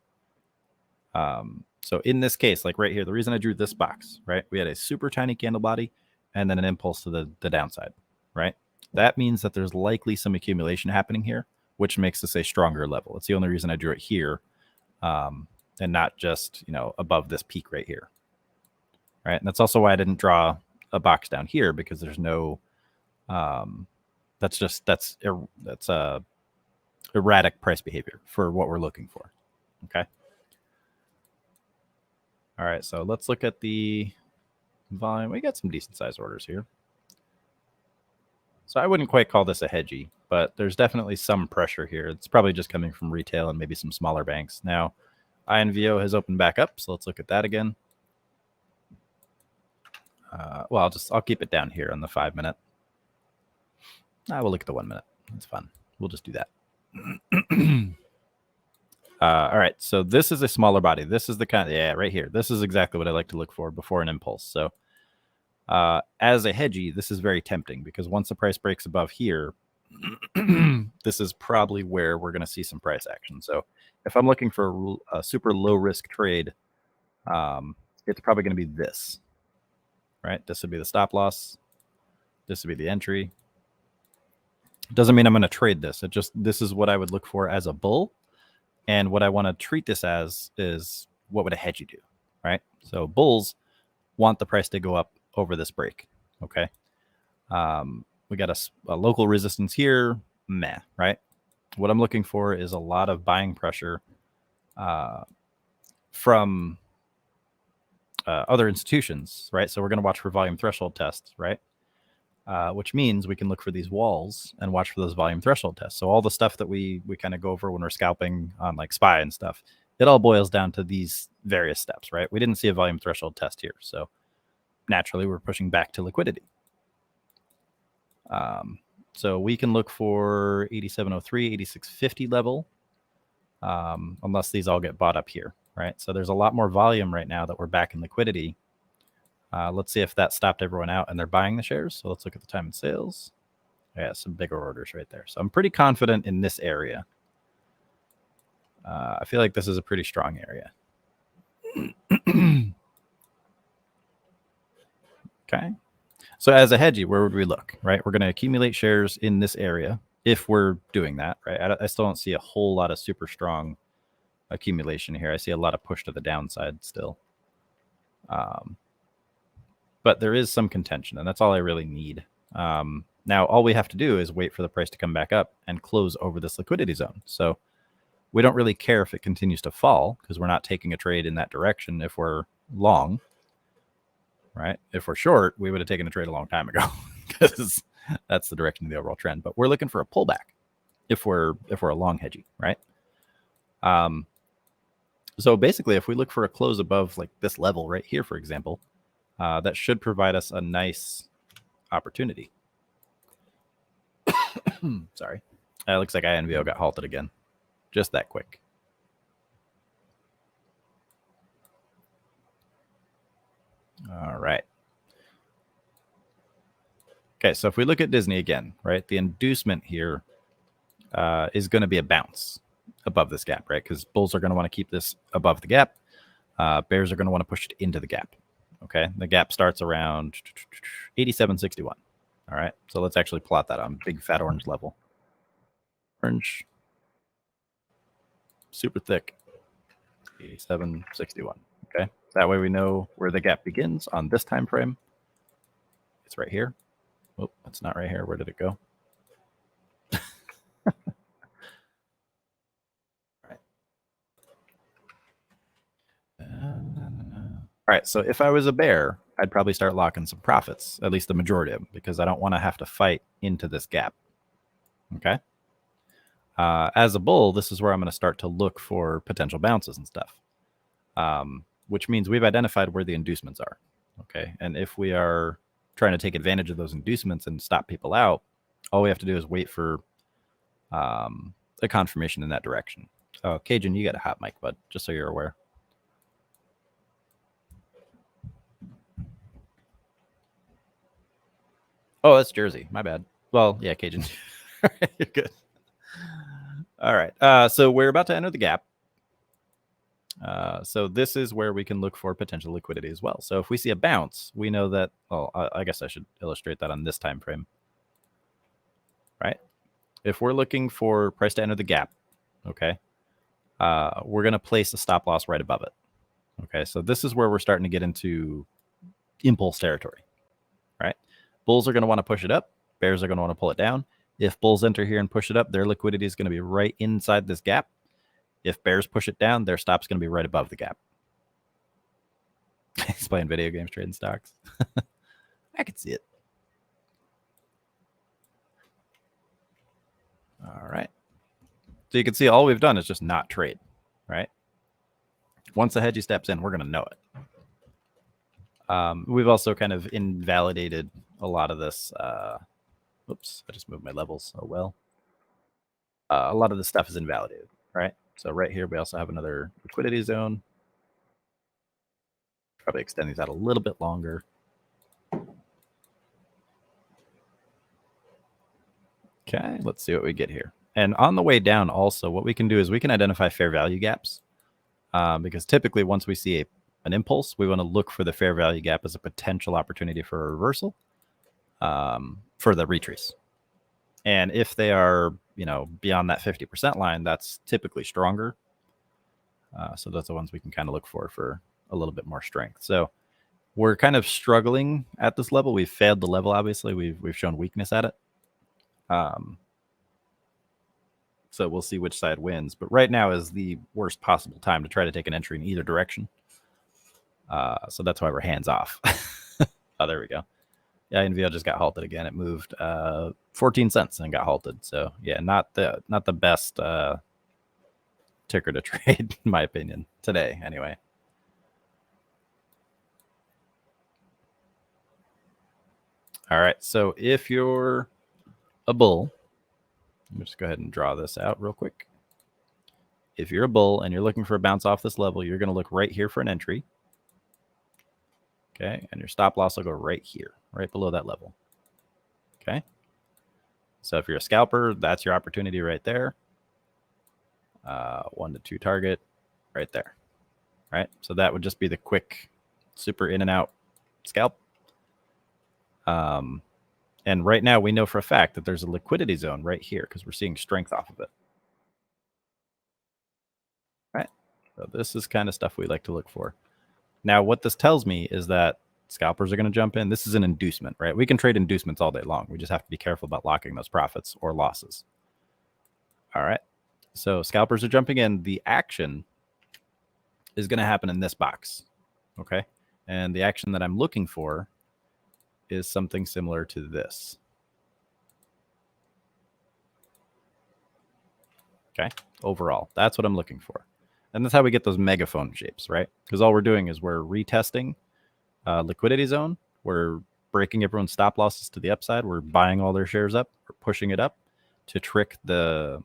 So in this case, like right here, the reason I drew this box, right? We had a super tiny candle body and then an impulse to the downside, right? That means that there's likely some accumulation happening here, which makes this a stronger level. It's the only reason I drew it here and not just, above this peak right here, right? And that's also why I didn't draw a box down here, because there's no, that's erratic price behavior for what we're looking for, okay? All right, so let's look at the volume. We got some decent size orders here. So I wouldn't quite call this a hedgy, but there's definitely some pressure here. It's probably just coming from retail and maybe some smaller banks. Now, INVO has opened back up, so let's look at that again. Well, I'll keep it down here on the 5 minute. We'll look at the 1 minute. That's fun. We'll just do that. All right, so this is a smaller body. This is the kind of, yeah, right here. This is exactly what I like to look for before an impulse. So as a hedgy, this is very tempting, because once the price breaks above here, this is probably where we're going to see some price action. So if I'm looking for a super low risk trade, it's probably going to be this, right? This would be the stop loss. This would be the entry. Doesn't mean I'm going to trade this. This is what I would look for as a bull. And what I want to treat this as is, what would a hedgy do, right? So bulls want the price to go up over this break, okay? We got a local resistance here, meh, right? What I'm looking for is a lot of buying pressure from other institutions, right? So we're going to watch for volume threshold tests, right? Which means we can look for these walls and watch for those volume threshold tests. So all the stuff that we kind of go over when we're scalping on like SPY and stuff, it all boils down to these various steps, right? We didn't see a volume threshold test here, so naturally we're pushing back to liquidity. So we can look for 8703, 8650 level, unless these all get bought up here, right? So there's a lot more volume right now that we're back in liquidity. Let's see if that stopped everyone out and they're buying the shares. So let's look at the time and sales. Yeah, some bigger orders right there. So I'm pretty confident in this area. I feel like this is a pretty strong area. Okay. So as a hedgy, where would we look, right? We're going to accumulate shares in this area if we're doing that, right? I still don't see a whole lot of super strong accumulation here. I see a lot of push to the downside still. But there is some contention, and that's all I really need. Now, all we have to do is wait for the price to come back up and close over this liquidity zone. So we don't really care if it continues to fall, because we're not taking a trade in that direction if we're long, right? If we're short, we would have taken a trade a long time ago, because that's the direction of the overall trend. But we're looking for a pullback if we're a long hedgy, right? So basically, if we look for a close above like this level right here, for example, that should provide us a nice opportunity. Sorry. It looks like INVO got halted again. Just that quick. All right. Okay, so if we look at Disney again, right, the inducement here is going to be a bounce above this gap, right? Because bulls are going to want to keep this above the gap. Bears are going to want to push it into the gap. Okay, the gap starts around 87.61. All right, so let's actually plot that on big fat orange level. Orange, super thick. 87.61. Okay, that way we know where the gap begins on this time frame. It's right here. Oh, it's not right here. Where did it go? All right, so if I was a bear, I'd probably start locking some profits, at least the majority of them, because I don't want to have to fight into this gap. Okay. As a bull, this is where I'm going to start to look for potential bounces and stuff, which means we've identified where the inducements are. Okay. And if we are trying to take advantage of those inducements and stop people out, all we have to do is wait for a confirmation in that direction. Oh, Cajun, you got a hot mic, bud, just so you're aware. Oh, that's Jersey. My bad. Well, yeah, Cajun. You're good. All right. So we're about to enter the gap. So this is where we can look for potential liquidity as well. So if we see a bounce, we know that, well, I guess I should illustrate that on this time frame. Right? If we're looking for price to enter the gap, okay, we're going to place a stop loss right above it. Okay, so this is where we're starting to get into impulse territory. Right? Bulls are going to want to push it up. Bears are going to want to pull it down. If bulls enter here and push it up, their liquidity is going to be right inside this gap. If bears push it down, their stop's going to be right above the gap. He's playing video games, trading stocks. I could see it. All right. So you can see all we've done is just not trade, right? Once the hedgy steps in, we're going to know it. We've also kind of invalidated a lot of this. Oops, I just moved my levels. Oh, well. A lot of this stuff is invalidated, right? So right here, we also have another liquidity zone. Probably extend these out a little bit longer. Okay, let's see what we get here. And on the way down also, what we can do is we can identify fair value gaps. Because typically once we see an impulse, we want to look for the fair value gap as a potential opportunity for a reversal for the retrace. And if they are, beyond that 50% line, that's typically stronger. So those are the ones we can kind of look for a little bit more strength. So we're kind of struggling at this level. We've failed the level, obviously. We've shown weakness at it. So we'll see which side wins. But right now is the worst possible time to try to take an entry in either direction. So that's why we're hands off. Oh, there we go. Yeah, NVL just got halted again. It moved 14 cents and got halted. So yeah, not the best ticker to trade, in my opinion, today anyway. All right, so if you're a bull, let me just go ahead and draw this out real quick. If you're a bull and you're looking for a bounce off this level, you're going to look right here for an entry. Okay, and your stop loss will go right here, right below that level. Okay, so if you're a scalper, that's your opportunity right there. 1 to 2 target right there. Right, so that would just be the quick, super in and out scalp. And right now we know for a fact that there's a liquidity zone right here because we're seeing strength off of it. Right, so this is kind of stuff we like to look for. Now, what this tells me is that scalpers are going to jump in. This is an inducement, right? We can trade inducements all day long. We just have to be careful about locking those profits or losses. All right, so scalpers are jumping in. The action is going to happen in this box, okay? And the action that I'm looking for is something similar to this. Okay, overall, that's what I'm looking for. And that's how we get those megaphone shapes, right? Because all we're doing is we're retesting liquidity zone. We're breaking everyone's stop losses to the upside. We're buying all their shares up. We're pushing it up to trick the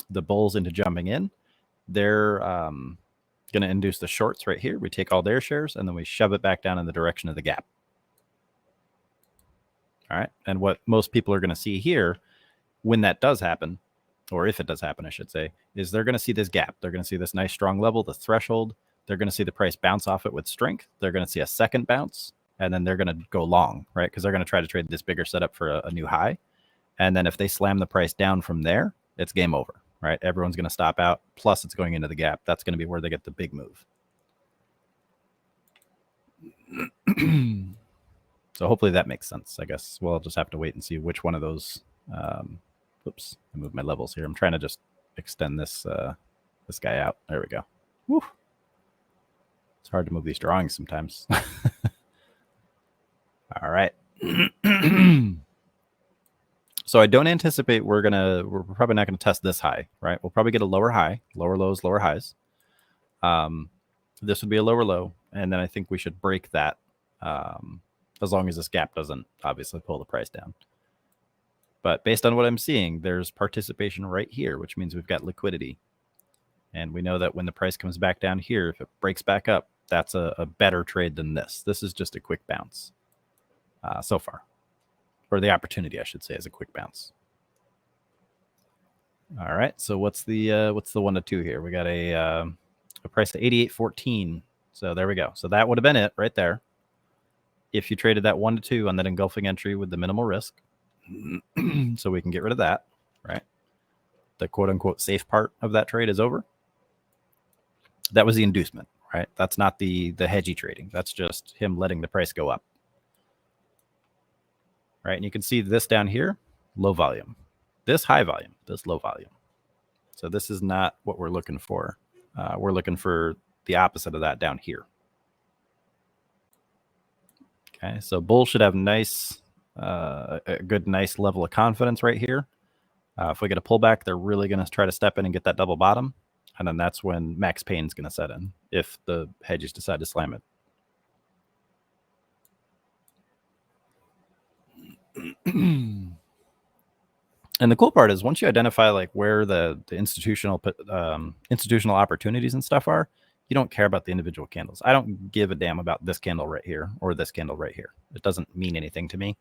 bulls into jumping in. They're going to induce the shorts right here. We take all their shares, and then we shove it back down in the direction of the gap. All right. And what most people are going to see here when that does happen, or if it does happen, I should say, is they're going to see this gap. They're going to see this nice strong level, the threshold. They're going to see the price bounce off it with strength. They're going to see a second bounce, and then they're going to go long, right? Because they're going to try to trade this bigger setup for a new high. And then if they slam the price down from there, it's game over. right? Everyone's going to stop out. Plus, it's going into the gap. That's going to be where they get the big move. So hopefully that makes sense. I guess we'll just have to wait and see which one of those. Oops, I moved my levels here. I'm trying to just extend this this guy out. There we go. Woo. It's hard to move these drawings sometimes. All right. So I don't anticipate we're probably not gonna test this high, right? We'll probably get a lower high, lower lows, lower highs. This would be a lower low, and then I think we should break that as long as this gap doesn't obviously pull the price down. But based on what I'm seeing, there's participation right here, which means we've got liquidity. And we know that when the price comes back down here, if it breaks back up, that's a better trade than this. This is just a quick bounce so far. Or the opportunity, I should say, is a quick bounce. All right, so what's the 1 to 2 here? We got a price of 88.14. So there we go. So that would have been it right there. If you traded that 1 to 2 on that engulfing entry with the minimal risk. So we can get rid of that, right? The quote unquote safe part of that trade is over. That was the inducement, right? That's not the hedgy trading. That's just him letting the price go up. Right, and you can see this down here, low volume. This high volume, this low volume. So this is not what we're looking for. We're looking for the opposite of that down here. Okay, so bull should have nice, a good, nice level of confidence right here. If we get a pullback, they're really going to try to step in and get that double bottom. And then that's when max pain is going to set in if the hedges decide to slam it. And the cool part is once you identify like where the institutional opportunities and stuff are, you don't care about the individual candles. I don't give a damn about this candle right here or this candle right here. It doesn't mean anything to me.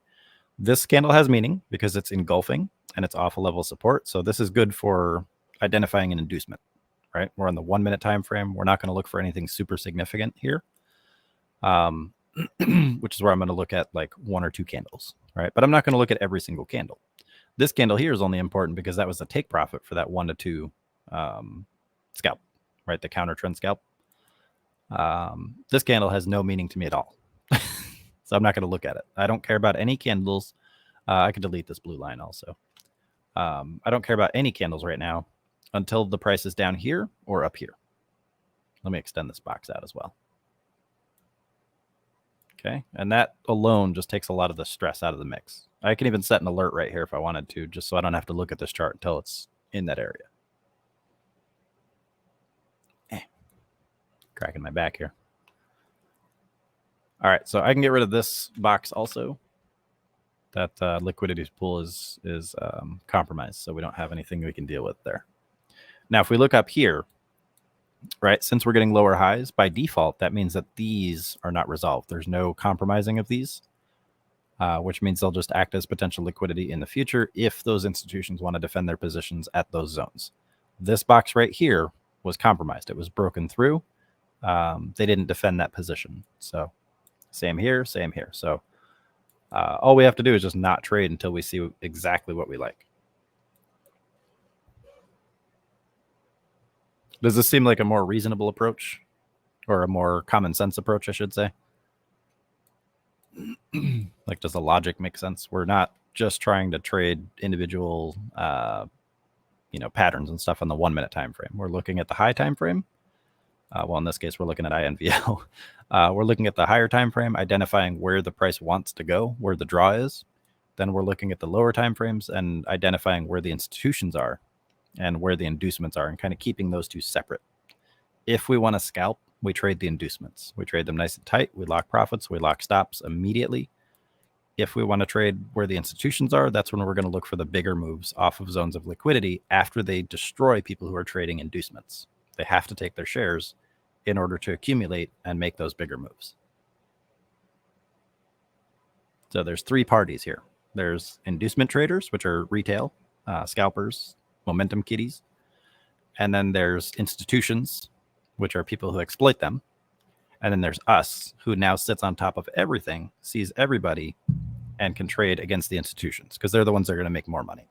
This candle has meaning because it's engulfing and it's off a level of support. So this is good for identifying an inducement, right? We're on the 1 minute time frame. We're not going to look for anything super significant here, which is where I'm going to look at like 1 or 2 candles, right? But I'm not going to look at every single candle. This candle here is only important because that was the take profit for that 1 to 2 scalp, right? The counter trend scalp. This candle has no meaning to me at all. So I'm not going to look at it. I don't care about any candles. I could delete this blue line also. I don't care about any candles right now until the price is down here or up here. Let me extend this box out as well. Okay, and that alone just takes a lot of the stress out of the mix. I can even set an alert right here if I wanted to, just so I don't have to look at this chart until it's in that area. Cracking my back here. All right, so I can get rid of this box also. That liquidity pool is compromised, so we don't have anything we can deal with there. Now, if we look up here, right, since we're getting lower highs, by default, that means that these are not resolved. There's no compromising of these, which means they'll just act as potential liquidity in the future if those institutions want to defend their positions at those zones. This box right here was compromised. It was broken through. They didn't defend that position. So same here, same here. So all we have to do is just not trade until we see exactly what we like. Does this seem like a more reasonable approach, or a more common sense approach, I should say? Like, does the logic make sense? We're not just trying to trade individual, patterns and stuff on the 1 minute time frame. We're looking at the high time frame. Well, in this case, we're looking at INVL. We're looking at the higher time frame, identifying where the price wants to go, where the draw is. Then we're looking at the lower time frames and identifying where the institutions are and where the inducements are, and kind of keeping those two separate. If we want to scalp, we trade the inducements. We trade them nice and tight. We lock profits. We lock stops immediately. If we want to trade where the institutions are, that's when we're going to look for the bigger moves off of zones of liquidity after they destroy people who are trading inducements. They have to take their shares in order to accumulate and make those bigger moves. So there's 3 parties here. There's inducement traders, which are retail, scalpers, momentum kiddies. And then there's institutions, which are people who exploit them. And then there's us, who now sits on top of everything, sees everybody, and can trade against the institutions because they're the ones that are going to make more money.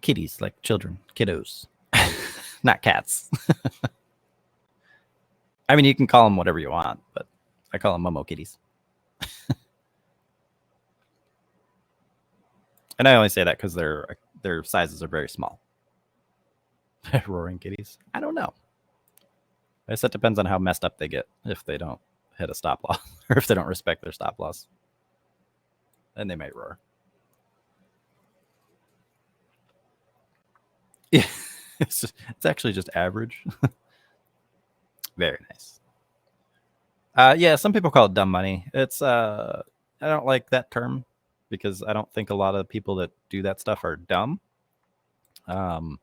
Kitties, like children, kiddos, not cats. I mean, you can call them whatever you want, but I call them Momo kitties. And I only say that because their sizes are very small. Roaring kitties. I don't know. I guess that depends on how messed up they get if they don't hit a stop loss or if they don't respect their stop loss. Then they might roar. Yeah, it's actually just average. Very nice. Yeah, some people call it dumb money. It's I don't like that term because I don't think a lot of people that do that stuff are dumb. And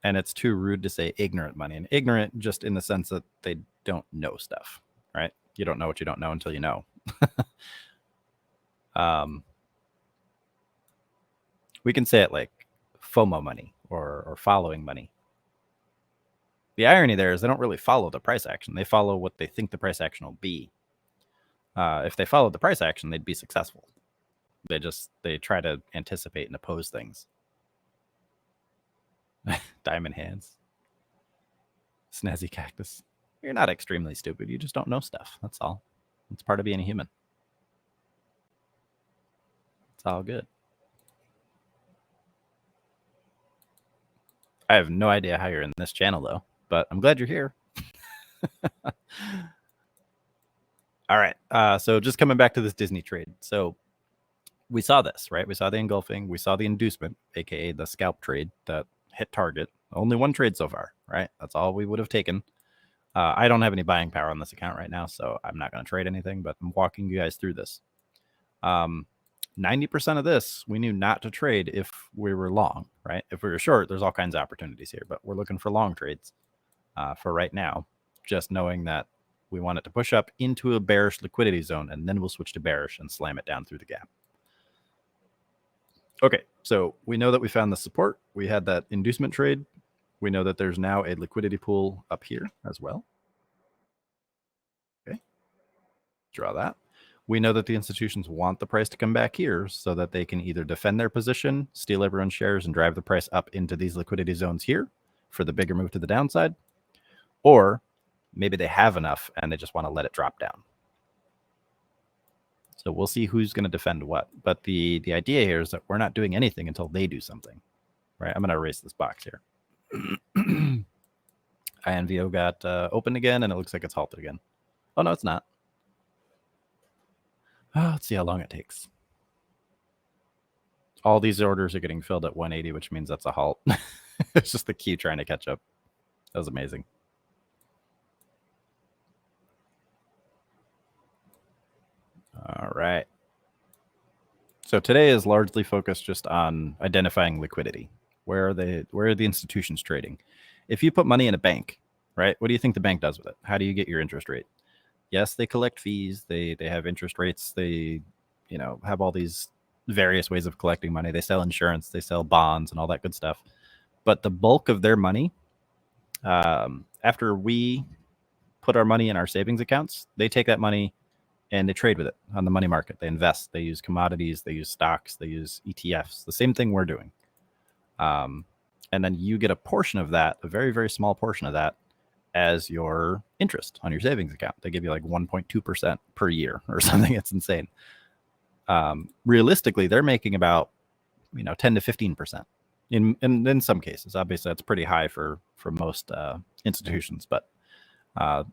it's too rude to say ignorant money. And ignorant just in the sense that they don't know stuff, right? You don't know what you don't know until you know. We can say it like FOMO money or following money. The irony there is they don't really follow the price action. They follow what they think the price action will be. If they followed the price action, they'd be successful. They try to anticipate and oppose things. Diamond hands. Snazzy cactus. You're not extremely stupid. You just don't know stuff. That's all. It's part of being a human. It's all good. I have no idea how you're in this channel, though, but I'm glad you're here. All right. So just coming back to this Disney trade. So we saw this, right? We saw the engulfing. We saw the inducement, a.k.a. the scalp trade that hit target. Only one trade so far, right? That's all we would have taken. I don't have any buying power on this account right now, so I'm not going to trade anything, but I'm walking you guys through this. 90% of this, we knew not to trade if we were long, right? If we were short, there's all kinds of opportunities here, but we're looking for long trades for right now, just knowing that we want it to push up into a bearish liquidity zone, and then we'll switch to bearish and slam it down through the gap. Okay, so we know that we found the support. We had that inducement trade. We know that there's now a liquidity pool up here as well. Okay, draw that. We know that the institutions want the price to come back here so that they can either defend their position, steal everyone's shares, and drive the price up into these liquidity zones here for the bigger move to the downside. Or maybe they have enough and they just want to let it drop down. So we'll see who's going to defend what. But the idea here is that we're not doing anything until they do something. Right? I'm going to erase this box here. INVO got opened again, and it looks like it's halted again. Oh, no, it's not. Let's see how long it takes. All these orders are getting filled at 180, which means that's a halt. It's just the queue trying to catch up. That was amazing. All right. So today is largely focused just on identifying liquidity. Where are the institutions trading? If you put money in a bank, right, what do you think the bank does with it? How do you get your interest rate? Yes, they collect fees. They have interest rates. They, have all these various ways of collecting money. They sell insurance. They sell bonds and all that good stuff. But the bulk of their money, after we put our money in our savings accounts, they take that money and they trade with it on the money market. They invest. They use commodities. They use stocks. They use ETFs. The same thing we're doing. And then you get a portion of that, a very, very small portion of that, as your interest on your savings account. They give you like 1.2% per year or something. It's insane. Realistically, they're making about 10 to 15% in some cases. Obviously, that's pretty high for most institutions, but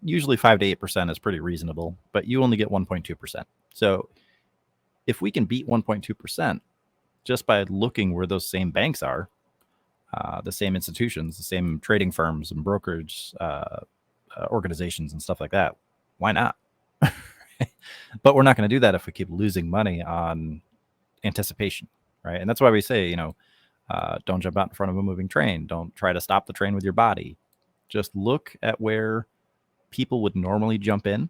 usually 5 to 8% is pretty reasonable. But you only get 1.2%. So if we can beat 1.2% just by looking where those same banks are, the same institutions, the same trading firms and brokerage organizations and stuff like that, why not? But we're not going to do that if we keep losing money on anticipation, right? And that's why we say, don't jump out in front of a moving train. Don't try to stop the train with your body. Just look at where people would normally jump in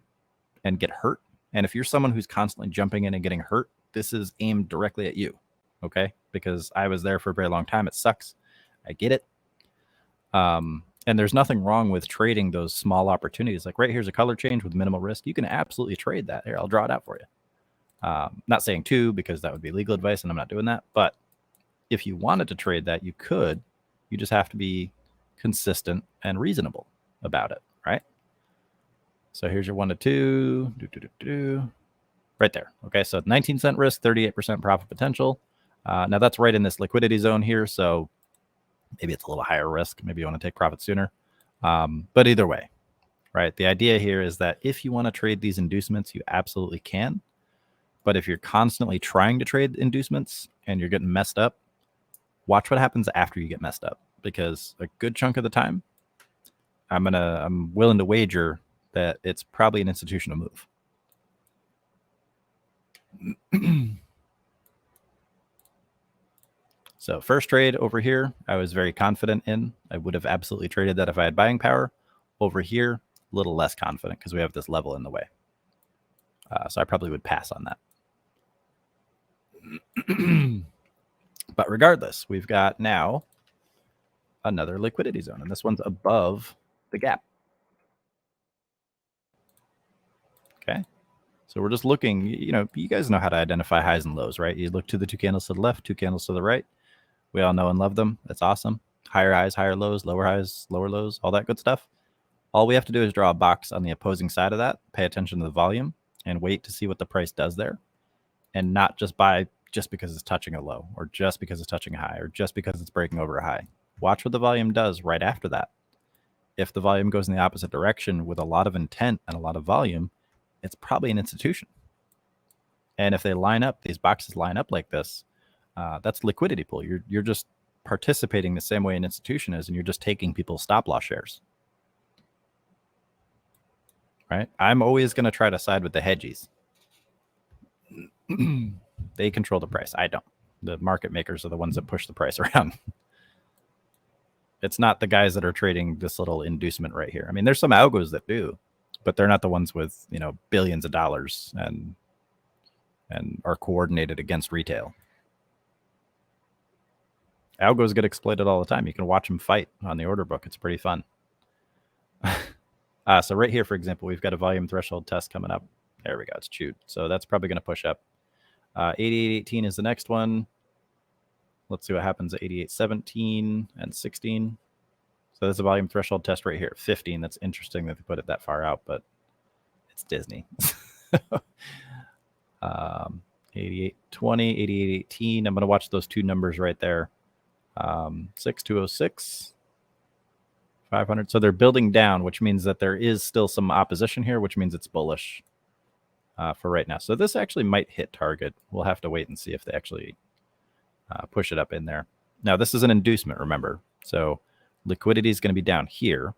and get hurt. And if you're someone who's constantly jumping in and getting hurt, this is aimed directly at you, okay? Because I was there for a very long time. It sucks. I get it. And there's nothing wrong with trading those small opportunities. Like right here's a color change with minimal risk. You can absolutely trade that. Here, I'll draw it out for you. Not saying two, because that would be legal advice and I'm not doing that. But if you wanted to trade that, you could. You just have to be consistent and reasonable about it, right? So here's your 1 to 2, right there. Okay, so 19-cent risk, 38% profit potential. Now that's right in this liquidity zone here, so maybe it's a little higher risk. Maybe you want to take profit sooner. But either way, right? The idea here is that if you want to trade these inducements, you absolutely can. But if you're constantly trying to trade inducements and you're getting messed up, watch what happens after you get messed up. Because a good chunk of the time, I'm willing to wager that it's probably an institutional move. So first trade over here, I was very confident in. I would have absolutely traded that if I had buying power. Over here, a little less confident because we have this level in the way. So I probably would pass on that. But regardless, we've got now another liquidity zone, and this one's above the gap. Okay. So we're just looking, you guys know how to identify highs and lows, right? You look to the 2 candles to the left, 2 candles to the right. We all know and love them. That's awesome. Higher highs, higher lows, lower highs, lower lows, all that good stuff. All we have to do is draw a box on the opposing side of that, pay attention to the volume, and wait to see what the price does there, and not just buy just because it's touching a low, or just because it's touching a high, or just because it's breaking over a high. Watch what the volume does right after that. If the volume goes in the opposite direction with a lot of intent and a lot of volume, it's probably an institution. And if they line up, these boxes line up like this, that's liquidity pool. You're just participating the same way an institution is, and you're just taking people's stop loss shares. Right? I'm always going to try to side with the hedgies. They control the price. I don't. The market makers are the ones that push the price around. It's not the guys that are trading this little inducement right here. I mean, there's some algos that do, but they're not the ones with, billions of dollars and are coordinated against retail. Algos get exploited all the time. You can watch them fight on the order book. It's pretty fun. So right here, for example, we've got a volume threshold test coming up. There we go. It's chewed. So that's probably going to push up. 88.18 is the next one. Let's see what happens at 88.17 and 16. So there's a volume threshold test right here, 15. That's interesting that they put it that far out, but it's Disney. 88.20, 88.18. I'm going to watch those two numbers right there. 6206, 500. So they're building down, which means that there is still some opposition here, which means it's bullish for right now. So this actually might hit target. We'll have to wait and see if they actually push it up in there. Now, this is an inducement, remember. So liquidity is going to be down here.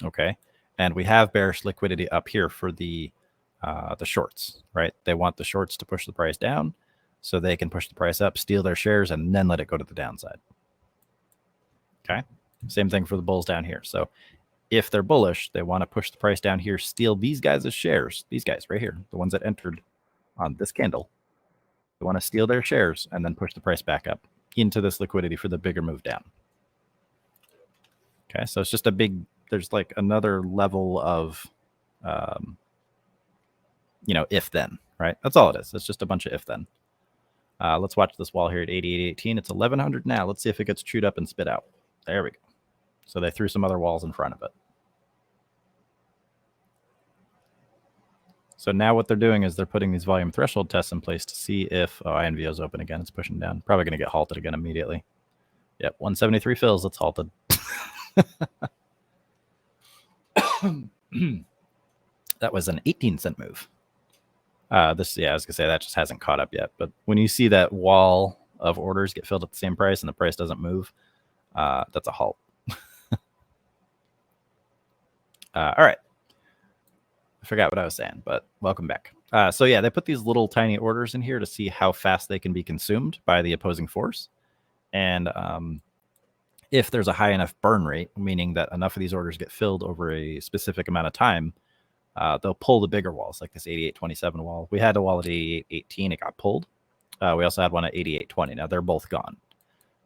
Okay. And we have bearish liquidity up here for the shorts, right? They want the shorts to push the price down so they can push the price up, steal their shares, and then let it go to the downside. Okay. Same thing for the bulls down here. So if they're bullish, they want to push the price down here, steal these guys' shares, these guys right here, the ones that entered on this candle. They want to steal their shares and then push the price back up into this liquidity for the bigger move down. Okay, so it's just a big, there's like another level of, if then, right? That's all it is. It's just a bunch of if then. Let's watch this wall here at 88.18. It's 1100 now. Let's see if it gets chewed up and spit out. There we go. So they threw some other walls in front of it. So now what they're doing is they're putting these volume threshold tests in place to see if, INVO is open again. It's pushing down. Probably going to get halted again immediately. Yep, 173 fills. It's halted. That was an 18-cent move. I was going to say that just hasn't caught up yet. But when you see that wall of orders get filled at the same price and the price doesn't move, that's a halt. All right. I forgot what I was saying, but welcome back. So yeah, they put these little tiny orders in here to see how fast they can be consumed by the opposing force. And if there's a high enough burn rate, meaning that enough of these orders get filled over a specific amount of time, they'll pull the bigger walls, like this 88.27 wall. We had a wall at 88.18. It got pulled. We also had one at 88.20. Now they're both gone.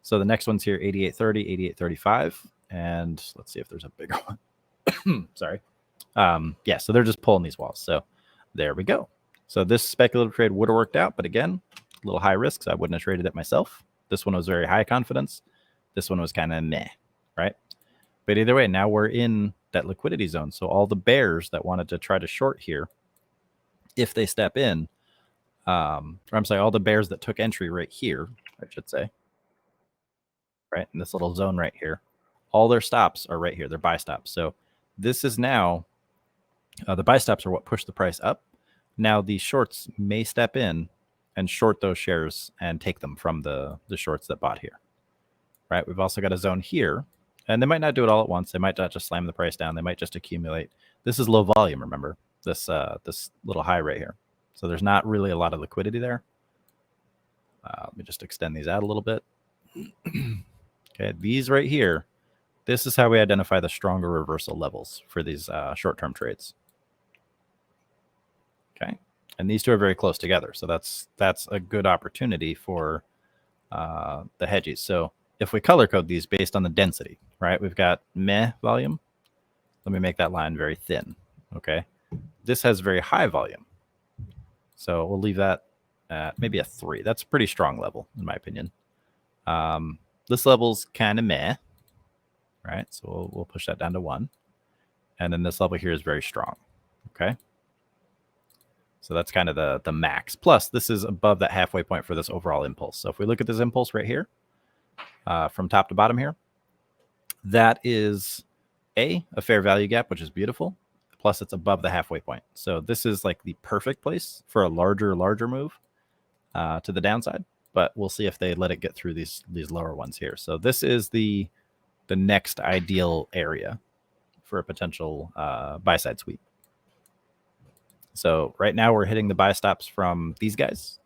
So the next one's here, 88.30, 88.35. And let's see if there's a bigger one. Sorry. Yeah, so they're just pulling these walls. So there we go. So this speculative trade would have worked out, but again, a little high risk, so I wouldn't have traded it myself. This one was very high confidence. This one was kind of meh, right? But either way, now we're in that liquidity zone. So all the bears that wanted to try to short here, if they step in, or I'm sorry, all the bears that took entry right here, I should say, right, in this little zone right here, all their stops are right here. They're buy stops. So this is now, the buy stops are what push the price up. Now the shorts may step in and short those shares and take them from the shorts that bought here, right? We've also got a zone here, and they might not do it all at once. They might not just slam the price down. They might just accumulate. This is low volume, remember, this little high right here. So there's not really a lot of liquidity there. Let me just extend these out a little bit. Okay, these right here, this is how we identify the stronger reversal levels for these short-term trades. Okay, and these two are very close together, so that's a good opportunity for the hedges. So if we color code these based on the density, right, we've got meh volume. Let me make that line very thin. Okay, this has very high volume, so we'll leave that at maybe a 3. That's a pretty strong level, in my opinion. This level's kind of meh, right? So we'll push that down to 1. And then this level here is very strong, okay? So that's kind of the max. Plus, this is above that halfway point for this overall impulse. So if we look at this impulse right here, from top to bottom here, that is a fair value gap, which is beautiful. Plus, it's above the halfway point. So this is like the perfect place for a larger move to the downside. But we'll see if they let it get through these lower ones here. So this is the next ideal area for a potential buy side sweep. So right now we're hitting the buy stops from these guys.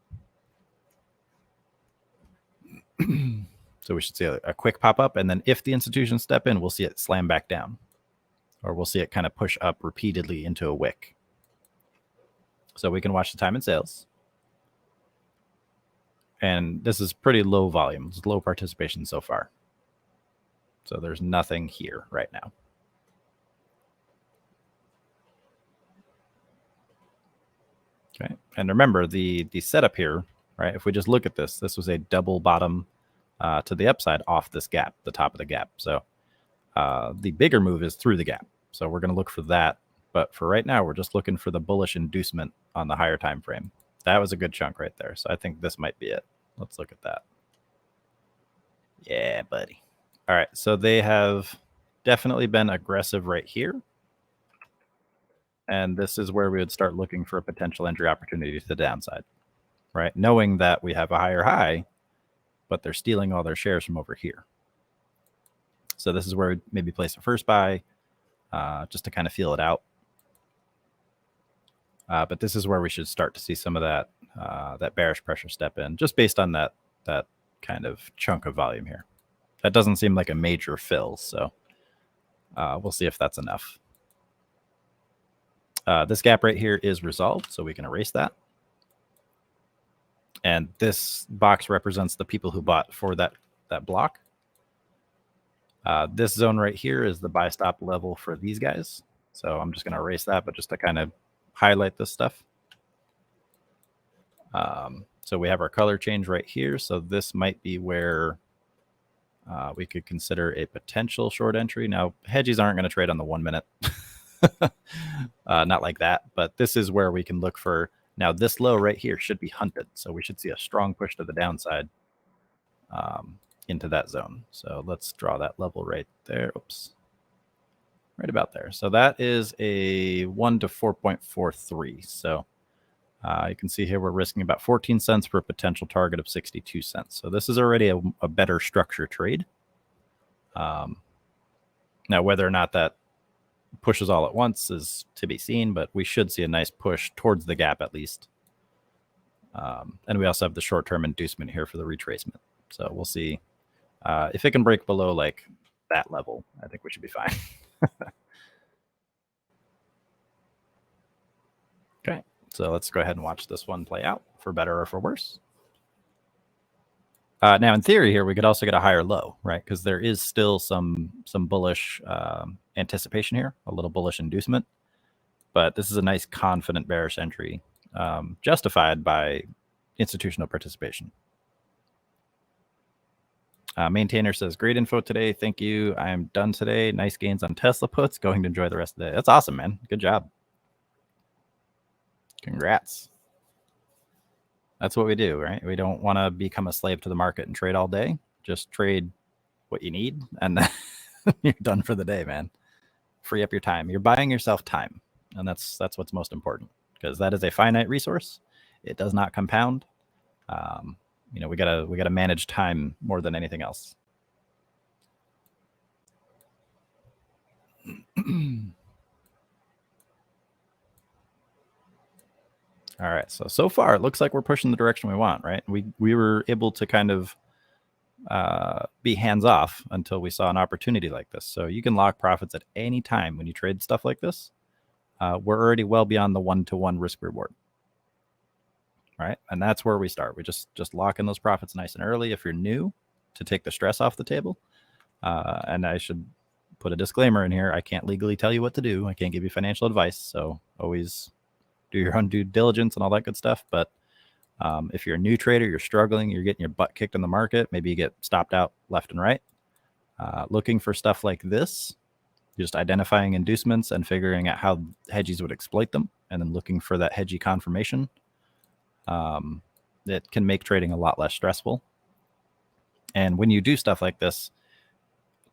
So we should see a quick pop up, and then if the institutions step in, we'll see it slam back down, or we'll see it kind of push up repeatedly into a wick. So we can watch the time and sales. And this is pretty low volume. It's low participation so far. So there's nothing here right now. Okay, and remember the setup here, right? If we just look at this, this was a double bottom to the upside off this gap, the top of the gap. So the bigger move is through the gap. So we're going to look for that. But for right now, we're just looking for the bullish inducement on the higher time frame. That was a good chunk right there. So I think this might be it. Let's look at that. Yeah, buddy. All right, so they have definitely been aggressive right here. And this is where we would start looking for a potential entry opportunity to the downside, right? Knowing that we have a higher high, but they're stealing all their shares from over here. So this is where we'd maybe place a first buy just to kind of feel it out. But this is where we should start to see some of that that bearish pressure step in, just based on that kind of chunk of volume here. That doesn't seem like a major fill, so we'll see if that's enough. This gap right here is resolved, so we can erase that. And this box represents the people who bought for that block. This zone right here is the buy stop level for these guys. So I'm just going to erase that, but just to kind of highlight this stuff. So we have our color change right here. So this might be where we could consider a potential short entry. Now, hedgies aren't going to trade on the 1 minute. Not like that, but this is where we can look for. Now this low right here should be hunted, so we should see a strong push to the downside into that zone. So let's draw that level right there. Oops, right about there. So that is a 1 to 4.43. So you can see here we're risking about 14 cents for a potential target of 62 cents. So this is already a better structure trade. Now whether or not that pushes all at once is to be seen, but we should see a nice push towards the gap at least. And we also have the short-term inducement here for the retracement. So we'll see if it can break below like that level. I think we should be fine. Okay, so let's go ahead and watch this one play out for better or for worse. Now, in theory here, we could also get a higher low, right? Because there is still some bullish anticipation here, a little bullish inducement. But this is a nice confident bearish entry justified by institutional participation. Maintainer says, great info today. Thank you. I'm done today. Nice gains on Tesla puts. Going to enjoy the rest of the day. That's awesome, man. Good job. Congrats. That's what we do, right? We don't want to become a slave to the market and trade all day. Just trade what you need, and then you're done for the day, man. Free up your time. You're buying yourself time, and that's what's most important, because that is a finite resource. It does not compound. You know, we gotta manage time more than anything else. All right, so far it looks like we're pushing the direction we want, right? We were able to kind of be hands off until we saw an opportunity like this. So you can lock profits at any time when you trade stuff like this. We're already well beyond the 1-to-1 risk reward, right? And that's where we start. We just lock in those profits nice and early if you're new, to take the stress off the table. And I should put a disclaimer in here. I can't legally tell you what to do. I can't give you financial advice. So always do your own due diligence and all that good stuff. But if you're a new trader, you're struggling, you're getting your butt kicked in the market, maybe you get stopped out left and right, looking for stuff like this, just identifying inducements and figuring out how hedgies would exploit them, and then looking for that hedgy confirmation, it can make trading a lot less stressful. And when you do stuff like this,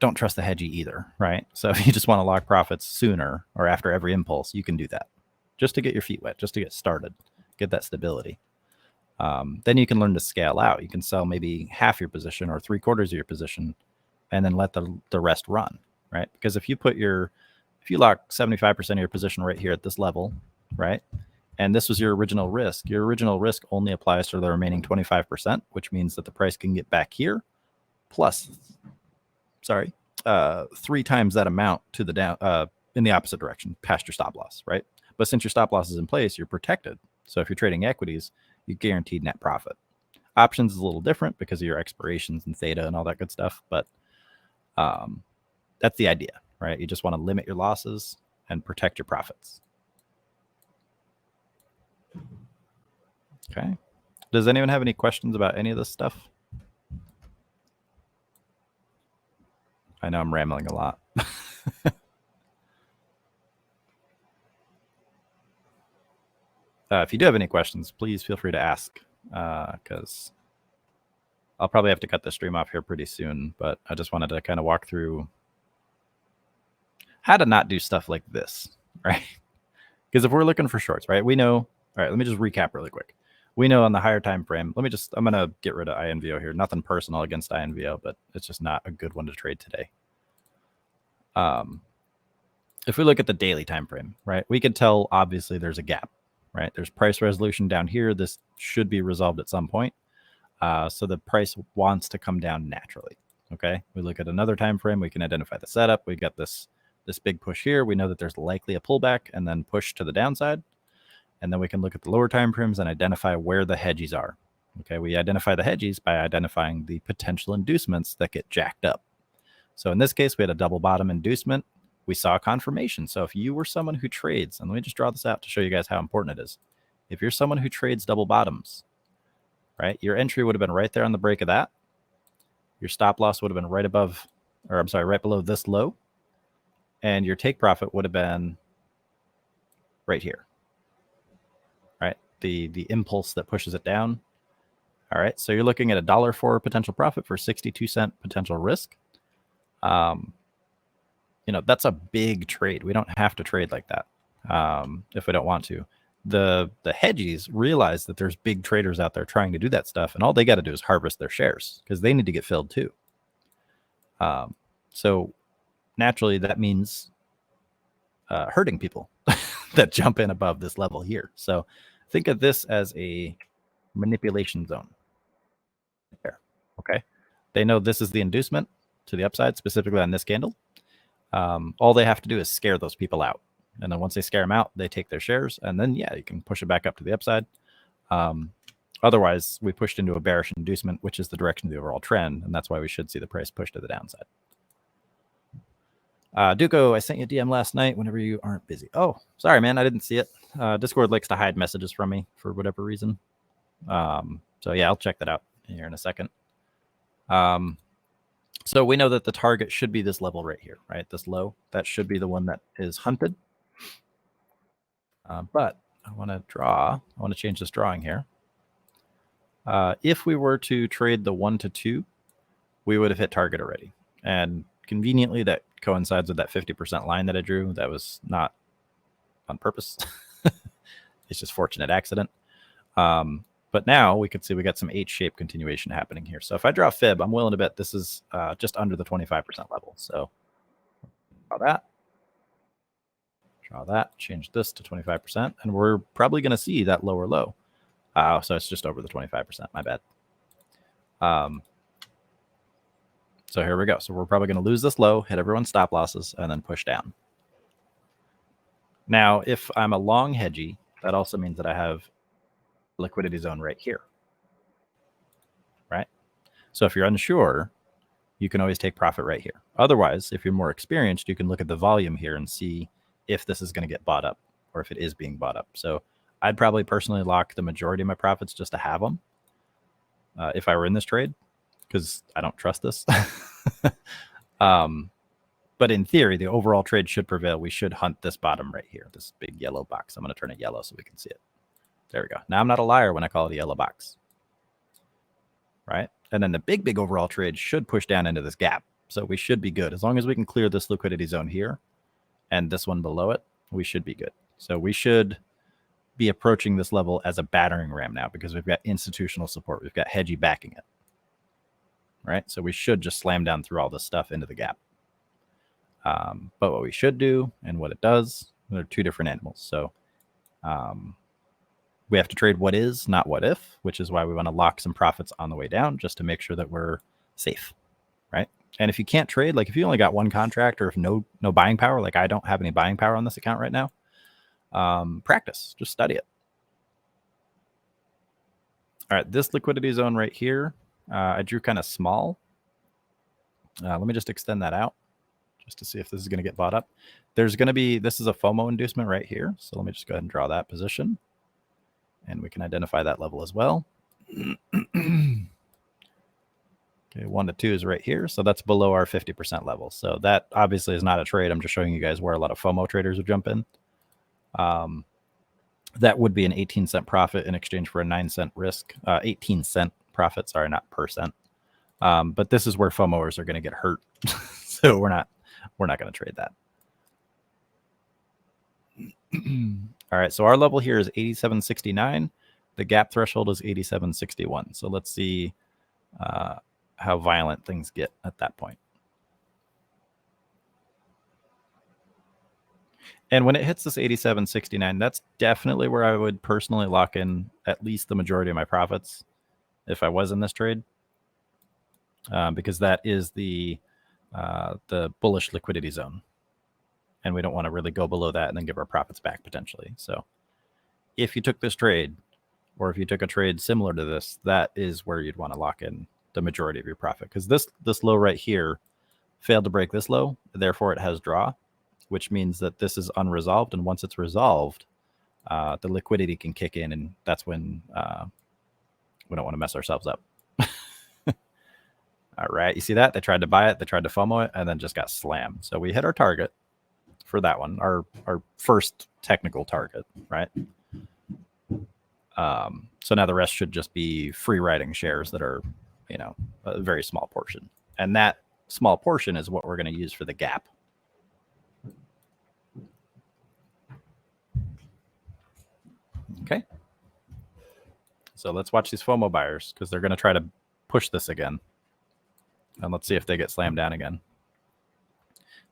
don't trust the hedgy either, right? So if you just want to lock profits sooner or after every impulse, you can do that just to get your feet wet, just to get started, get that stability. Then you can learn to scale out. You can sell maybe half your position or 3/4 of your position, and then let the rest run, right? Because if you lock 75% of your position right here at this level, right, and this was your original risk only applies to the remaining 25%, which means that the price can get back here plus 3 times that amount to the down in the opposite direction past your stop loss, right? But since your stop loss is in place, you're protected. So if you're trading equities, you guaranteed net profit. Options is a little different because of your expirations and theta and all that good stuff, but that's the idea, right? You just want to limit your losses and protect your profits. Okay. Does anyone have any questions about any of this stuff? I know I'm rambling a lot. If you do have any questions, please feel free to ask, because I'll probably have to cut the stream off here pretty soon, but I just wanted to kind of walk through how to not do stuff like this, right? Because if we're looking for shorts, right, we know, all right, let me just recap really quick. We know on the higher time frame, I'm going to get rid of INVO here. Nothing personal against INVO, but it's just not a good one to trade today. If we look at the daily time frame, right, we can tell obviously there's a gap, right? There's price resolution down here. This should be resolved at some point. So the price wants to come down naturally. Okay. We look at another time frame. We can identify the setup. We got this big push here. We know that there's likely a pullback and then push to the downside. And then we can look at the lower time frames and identify where the hedgies are. Okay. We identify the hedgies by identifying the potential inducements that get jacked up. So in this case, we had a double bottom inducement. We saw confirmation. So if you were someone who trades, and let me just draw this out to show you guys how important it is. If you're someone who trades double bottoms, right, your entry would have been right there on the break of that. Your stop loss would have been right above, or I'm sorry, right below this low. And your take profit would have been right here, right? The impulse that pushes it down. All right, so you're looking at $1 for potential profit for 62-cent potential risk. You know, that's a big trade. We don't have to trade like that if we don't want to. The hedgies realize that there's big traders out there trying to do that stuff, and all they got to do is harvest their shares because they need to get filled too. So naturally, that means hurting people that jump in above this level here. So think of this as a manipulation zone. There, okay. They know this is the inducement to the upside, specifically on this candle. All they have to do is scare those people out. And then once they scare them out, they take their shares. And then, yeah, you can push it back up to the upside. Otherwise, we pushed into a bearish inducement, which is the direction of the overall trend. And that's why we should see the price push to the downside. Duco, I sent you a DM last night whenever you aren't busy. Oh, sorry, man. I didn't see it. Discord likes to hide messages from me for whatever reason. So, yeah, I'll check that out here in a second. So we know that the target should be this level right here, right? This low, that should be the one that is hunted. But I want to change this drawing here. If we were to trade the 1 to 2, we would have hit target already. And conveniently, that coincides with that 50% line that I drew. That was not on purpose. It's just fortunate accident. But now we could see we got some H-shaped continuation happening here. So if I draw a fib, I'm willing to bet this is just under the 25% level. So draw that, change this to 25%, and we're probably going to see that lower low. So it's just over the 25%, my bad. So here we go. So we're probably going to lose this low, hit everyone's stop losses, and then push down. Now, if I'm a long hedgy, that also means that I have liquidity zone right here, right? So if you're unsure, you can always take profit right here. Otherwise, if you're more experienced, you can look at the volume here and see if this is going to get bought up or if it is being bought up. So I'd probably personally lock the majority of my profits just to have them if I were in this trade, because I don't trust this. But in theory, the overall trade should prevail. We should hunt this bottom right here, this big yellow box. I'm going to turn it yellow so we can see it. There we go. Now I'm not a liar when I call it a yellow box, right? And then the big overall trade should push down into this gap. So we should be good. As long as we can clear this liquidity zone here and this one below it, we should be good. So we should be approaching this level as a battering ram now because we've got institutional support. We've got hedgy backing it, right? So we should just slam down through all this stuff into the gap. But what we should do and what it does, they're two different animals. So we have to trade what is, not what if, which is why we want to lock some profits on the way down just to make sure that we're safe, right? And if you can't trade, like if you only got one contract or if no buying power, like I don't have any buying power on this account right now, practice, just study it. All right, this liquidity zone right here, I drew kind of small. Let me just extend that out just to see if this is going to get bought up. There's going to be, this is a FOMO inducement right here. So let me just go ahead and draw that position. And we can identify that level as well. Okay, 1 to 2 is right here. So that's below our 50% level. So that obviously is not a trade. I'm just showing you guys where a lot of FOMO traders would jump in. That would be an 18-cent profit in exchange for a 9-cent risk. 18-cent profit, sorry, not percent. But this is where FOMOers are going to get hurt. So we're not going to trade that. All right, so our level here is 87.69. The gap threshold is 87.61. So let's see how violent things get at that point. And when it hits this 87.69, that's definitely where I would personally lock in at least the majority of my profits if I was in this trade, because that is the bullish liquidity zone. And we don't want to really go below that and then give our profits back potentially. So if you took this trade, or if you took a trade similar to this, that is where you'd want to lock in the majority of your profit. Because this low right here failed to break this low, therefore it has draw, which means that this is unresolved. And once it's resolved, the liquidity can kick in, and that's when we don't want to mess ourselves up. All right, you see that? They tried to buy it, they tried to FOMO it, and then just got slammed. So we hit our target for that one, our first technical target, right? So now the rest should just be free riding shares that are, you know, a very small portion. And that small portion is what we're going to use for the gap. Okay. So let's watch these FOMO buyers because they're going to try to push this again. And let's see if they get slammed down again.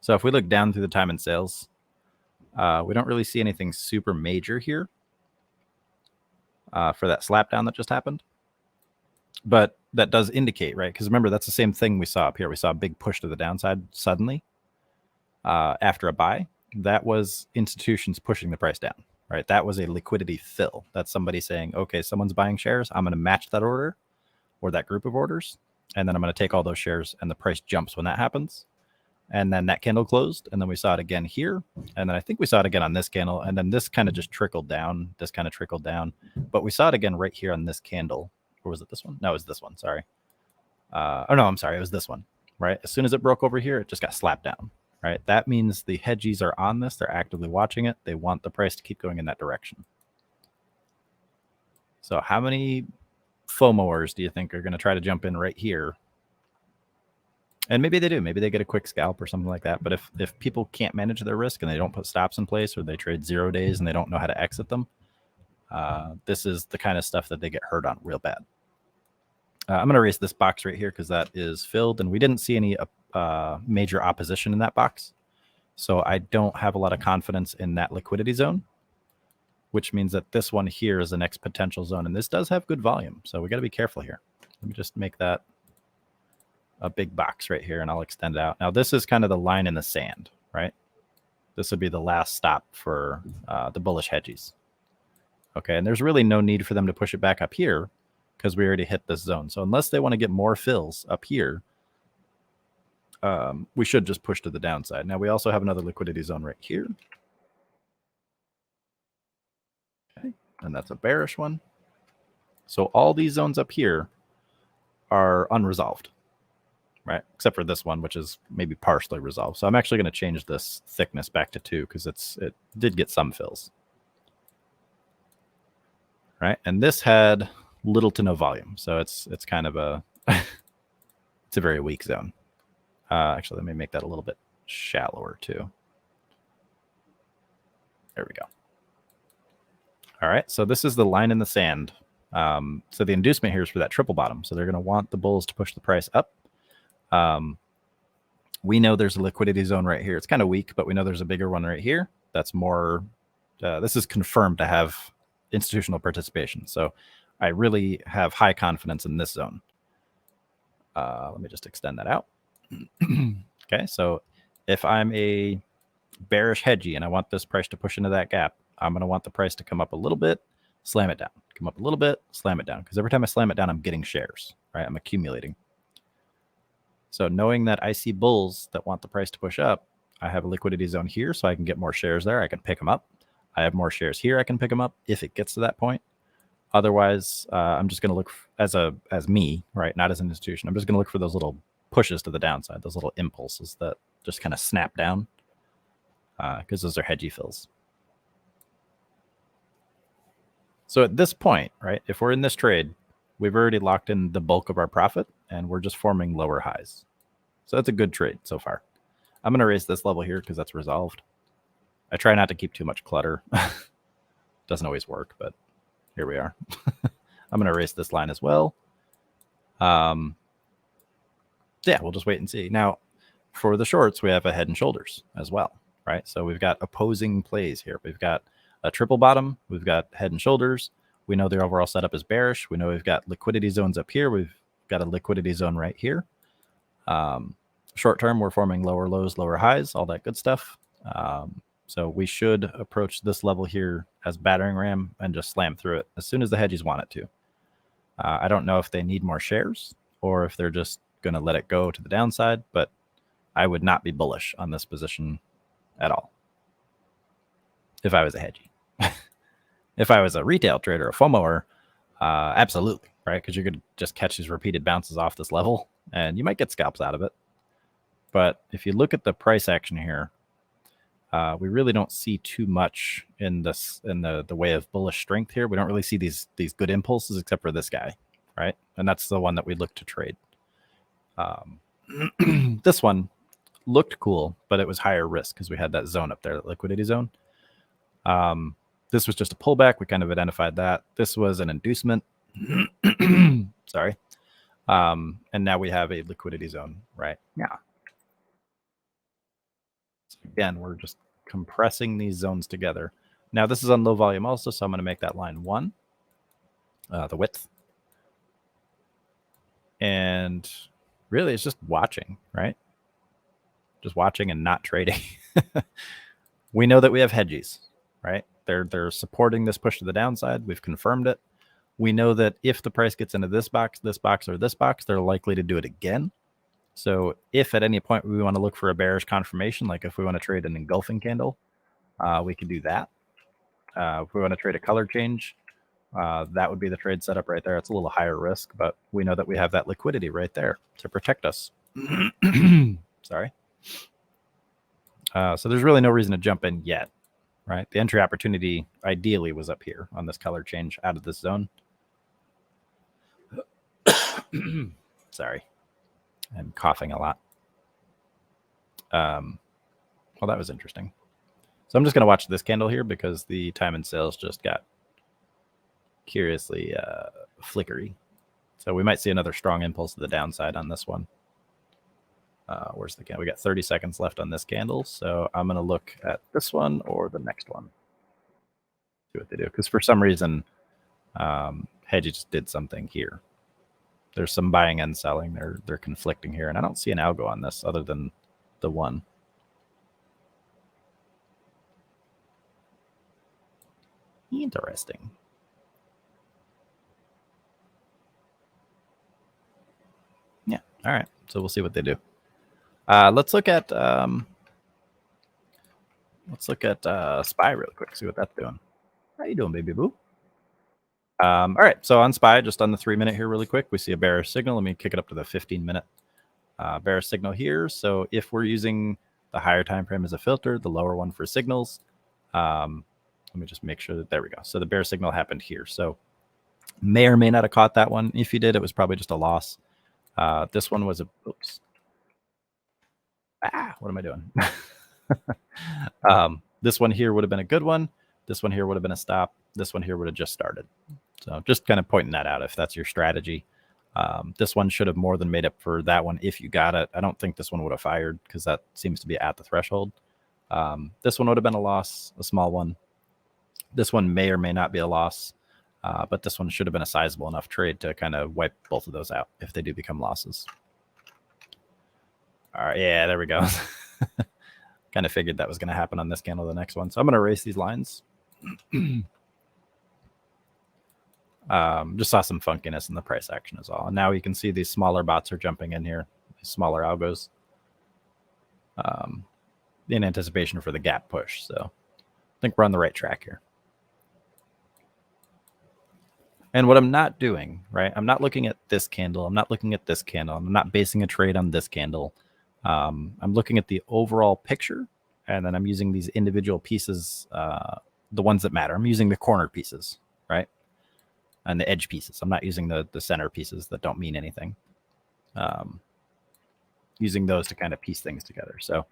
So if we look down through the time and sales, we don't really see anything super major here for that slap down that just happened. But that does indicate, right? Because remember, that's the same thing we saw up here. We saw a big push to the downside suddenly after a buy. That was institutions pushing the price down, right? That was a liquidity fill. That's somebody saying, okay, someone's buying shares. I'm going to match that order or that group of orders. And then I'm going to take all those shares, and the price jumps when that happens. And then that candle closed, and then we saw it again here. And then I think we saw it again on this candle. And then this kind of just trickled down. This kind of trickled down. But we saw it again right here on this candle. Or was it this one? No, it was this one. Sorry. Oh, no, I'm sorry. It was this one right? As soon as it broke over here, it just got slapped down, right? That means the hedgies are on this. They're actively watching it. They want the price to keep going in that direction. So how many FOMOers do you think are going to try to jump in right here? And maybe they do. Maybe they get a quick scalp or something like that. But if people can't manage their risk and they don't put stops in place, or they trade 0 days and they don't know how to exit them, this is the kind of stuff that they get hurt on real bad. I'm going to erase this box right here because that is filled, and we didn't see any major opposition in that box. So I don't have a lot of confidence in that liquidity zone, which means that this one here is the next potential zone. And this does have good volume, so we got to be careful here. Let me just make that a big box right here, and I'll extend it out. Now, this is kind of the line in the sand, right? This would be the last stop for the bullish hedgies. Okay, and there's really no need for them to push it back up here because we already hit this zone. So unless they want to get more fills up here, we should just push to the downside. Now, we also have another liquidity zone right here. Okay, and that's a bearish one. So all these zones up here are unresolved, right? Except for this one, which is maybe partially resolved. So I'm actually going to change this thickness back to 2 because it did get some fills. Right, and this had little to no volume, so it's kind of a it's a very weak zone. Actually, let me make that a little bit shallower too. There we go. All right, so this is the line in the sand. So the inducement here is for that triple bottom. So they're going to want the bulls to push the price up. We know there's a liquidity zone right here. It's kind of weak, but we know there's a bigger one right here. That's more. This is confirmed to have institutional participation. So I really have high confidence in this zone. Let me just extend that out. Okay, so if I'm a bearish hedgie and I want this price to push into that gap, I'm going to want the price to come up a little bit, slam it down, come up a little bit, slam it down. Because every time I slam it down, I'm getting shares, right? I'm accumulating. So knowing that I see bulls that want the price to push up, I have a liquidity zone here, so I can get more shares there. I can pick them up. I have more shares here. I can pick them up if it gets to that point. Otherwise, I'm just going to look as me, right? Not as an institution. I'm just going to look for those little pushes to the downside, those little impulses that just kind of snap down, because those are hedgy fills. So at this point, right, if we're in this trade, we've already locked in the bulk of our profit, and we're just forming lower highs. So that's a good trade so far. I'm going to raise this level here because that's resolved. I try not to keep too much clutter. Doesn't always work, but here we are. I'm going to erase this line as well. Yeah, we'll just wait and see. Now, for the shorts, we have a head and shoulders as well, right? So we've got opposing plays here. We've got a triple bottom. We've got head and shoulders. We know the overall setup is bearish. We know we've got liquidity zones up here. We've got a liquidity zone right here. Short term, we're forming lower lows, lower highs, all that good stuff. So we should approach this level here as battering ram and just slam through it as soon as the hedgies want it to. I don't know if they need more shares or if they're just going to let it go to the downside, but I would not be bullish on this position at all if I was a hedgie. If I was a retail trader, a FOMOer, absolutely, right? Because you're going to just catch these repeated bounces off this level, and you might get scalps out of it. But if you look at the price action here, we really don't see too much in the way of bullish strength here. We don't really see these good impulses except for this guy, right? And that's the one that we look to trade. This one looked cool, but it was higher risk because we had that zone up there, that liquidity zone. This was just a pullback. We kind of identified that. This was an inducement. Sorry. And now we have a liquidity zone right now. So again, we're just compressing these zones together. Now this is on low volume also, so I'm going to make that line 1, the width. And really it's just watching, right? Just watching and not trading. We know that we have hedgies, right? They're supporting this push to the downside. We've confirmed it. We know that if the price gets into this box, or this box, they're likely to do it again. So if at any point we want to look for a bearish confirmation, like if we want to trade an engulfing candle, we can do that. If we want to trade a color change, that would be the trade setup right there. It's a little higher risk, but we know that we have that liquidity right there to protect us Sorry. So there's really no reason to jump in yet, right? The entry opportunity ideally was up here on this color change out of this zone. Sorry. I'm coughing a lot. Well, that was interesting. So I'm just going to watch this candle here because the time and sales just got curiously flickery. So we might see another strong impulse to the downside on this one. Where's the candle? We got 30 seconds left on this candle. So I'm going to look at this one or the next one. See what they do. Because for some reason, Hedge just did something here. There's some buying and selling. They're conflicting here. And I don't see an algo on this other than the one. Interesting. Yeah. All right. So we'll see what they do. Let's look at SPY really quick. See what that's doing. How you doing, baby boo? All right. So on SPY, just on the 3-minute here, really quick, we see a bearish signal. Let me kick it up to the 15-minute bearish signal here. So if we're using the higher time frame as a filter, the lower one for signals. Let me just make sure that there we go. So the bear signal happened here. So may or may not have caught that one. If you did, it was probably just a loss. This one was a, oops. What am I doing? This one here would have been a good one. This one here would have been a stop. This one here would have just started. So just kind of pointing that out if that's your strategy. This one should have more than made up for that one if you got it. I don't think this one would have fired because that seems to be at the threshold. This one would have been a loss, a small one. This one may or may not be a loss, but this one should have been a sizable enough trade to kind of wipe both of those out if they do become losses. All right, yeah, there we go. Kind of figured that was going to happen on this candle, the next one. So I'm going to erase these lines. Just saw some funkiness in the price action as well. And now you can see these smaller bots are jumping in here, these smaller algos, in anticipation for the gap push. So I think we're on the right track here. And what I'm not doing, right, I'm not looking at this candle. I'm not looking at this candle. I'm not basing a trade on this candle. I'm looking at the overall picture, and then I'm using these individual pieces, the ones that matter. I'm using the corner pieces, right, and the edge pieces. I'm not using the center pieces that don't mean anything. Using those to kind of piece things together. So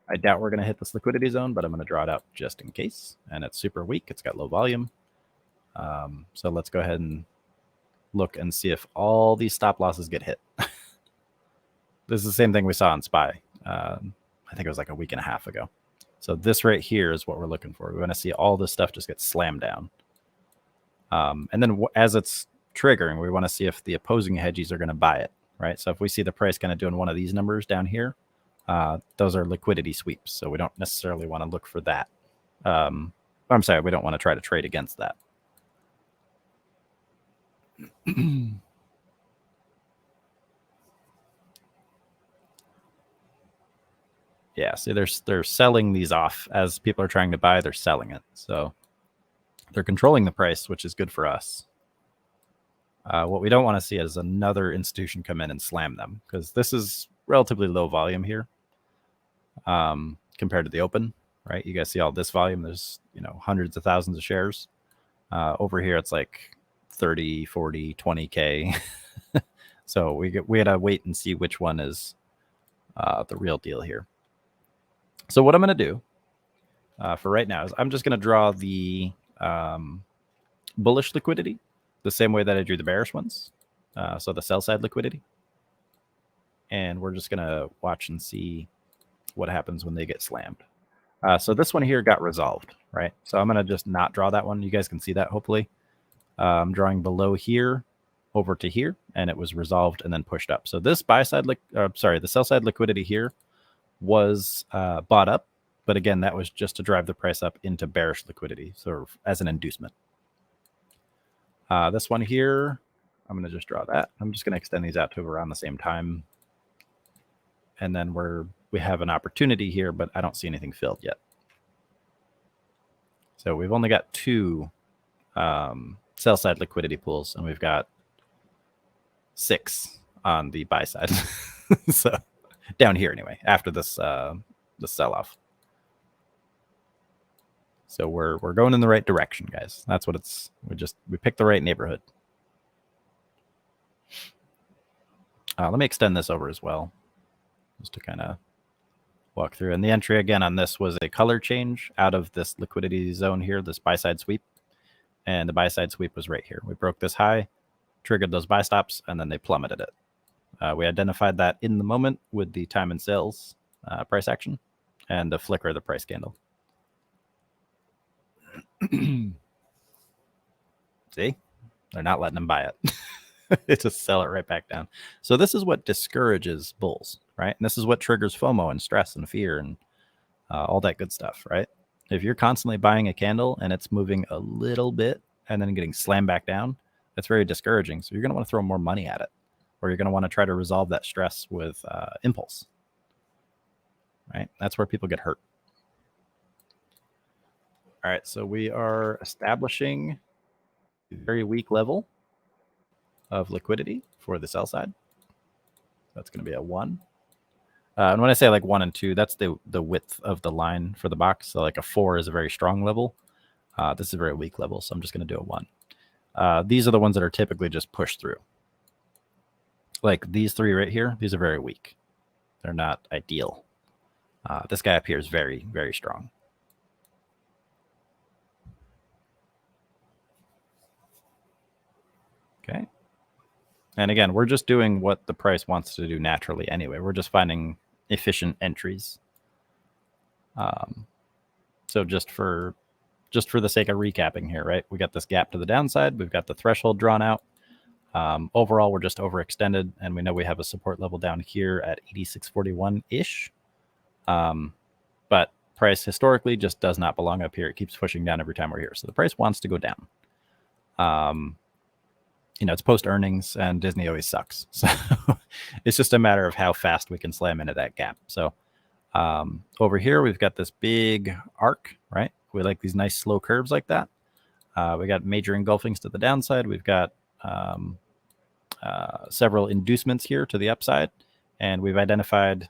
I doubt we're going to hit this liquidity zone, but I'm going to draw it out just in case. And it's super weak. It's got low volume. So let's go ahead and look and see if all these stop losses get hit. This is the same thing we saw on SPY. I think it was like a week and a half ago. So this right here is what we're looking for. We want to see all this stuff just get slammed down. And then as it's triggering, we want to see if the opposing hedgies are going to buy it, right? So if we see the price kind of doing one of these numbers down here, those are liquidity sweeps. So we don't necessarily want to look for that. I'm sorry, we don't want to try to trade against that. Yeah, see, they're selling these off as people are trying to buy. They're selling it, so they're controlling the price, which is good for us. What we don't want to see is another institution come in and slam them, because this is relatively low volume here compared to the open, right? You guys see all this volume. There's hundreds of thousands of shares. Over here, it's like 30, 40, 20K. So we had to wait and see which one is the real deal here. So what I'm going to do for right now is I'm just going to draw the bullish liquidity the same way that I drew the bearish ones. So the sell side liquidity. And we're just going to watch and see what happens when they get slammed. So this one here got resolved, right? So I'm going to just not draw that one. You guys can see that, hopefully. I'm drawing below here over to here, and it was resolved and then pushed up. So this buy side, the sell side liquidity here was bought up. But again, that was just to drive the price up into bearish liquidity, sort of as an inducement. This one here, I'm going to just draw that. I'm just going to extend these out to around the same time. And then we have an opportunity here, but I don't see anything filled yet. So we've only got 2 sell side liquidity pools, and we've got 6 on the buy side. So down here anyway, after this sell-off. So we're going in the right direction, guys. That's what it's. We picked the right neighborhood. Let me extend this over as well, just to kind of walk through. And the entry again on this was a color change out of this liquidity zone here, this buy side sweep, and the buy side sweep was right here. We broke this high, triggered those buy stops, and then they plummeted it. We identified that in the moment with the time and sales price action and the flicker of the price candle. See, they're not letting them buy it. It just sell it right back down. So this is what discourages bulls, right? And this is what triggers FOMO and stress and fear and all that good stuff, right? If you're constantly buying a candle and it's moving a little bit and then getting slammed back down, that's very discouraging. So you're going to want to throw more money at it, or you're going to want to try to resolve that stress with impulse, right? That's where people get hurt. All right, so we are establishing a very weak level of liquidity for the sell side. That's going to be a 1. And when I say like 1 and 2, that's the width of the line for the box. So like a 4 is a very strong level. This is a very weak level, so I'm just going to do a 1. These are the ones that are typically just pushed through. Like these 3 right here, these are very weak. They're not ideal. This guy up here is very, very strong. Okay. And again, we're just doing what the price wants to do naturally anyway. We're just finding efficient entries. So just for the sake of recapping here, right? We got this gap to the downside. We've got the threshold drawn out. Overall, we're just overextended, and we know we have a support level down here at 86.41-ish. But price historically just does not belong up here. It keeps pushing down every time we're here. So the price wants to go down. It's post earnings, and Disney always sucks. So it's just a matter of how fast we can slam into that gap. So over here, we've got this big arc, right? We like these nice slow curves like that. We got major engulfings to the downside. We've got several inducements here to the upside, and we've identified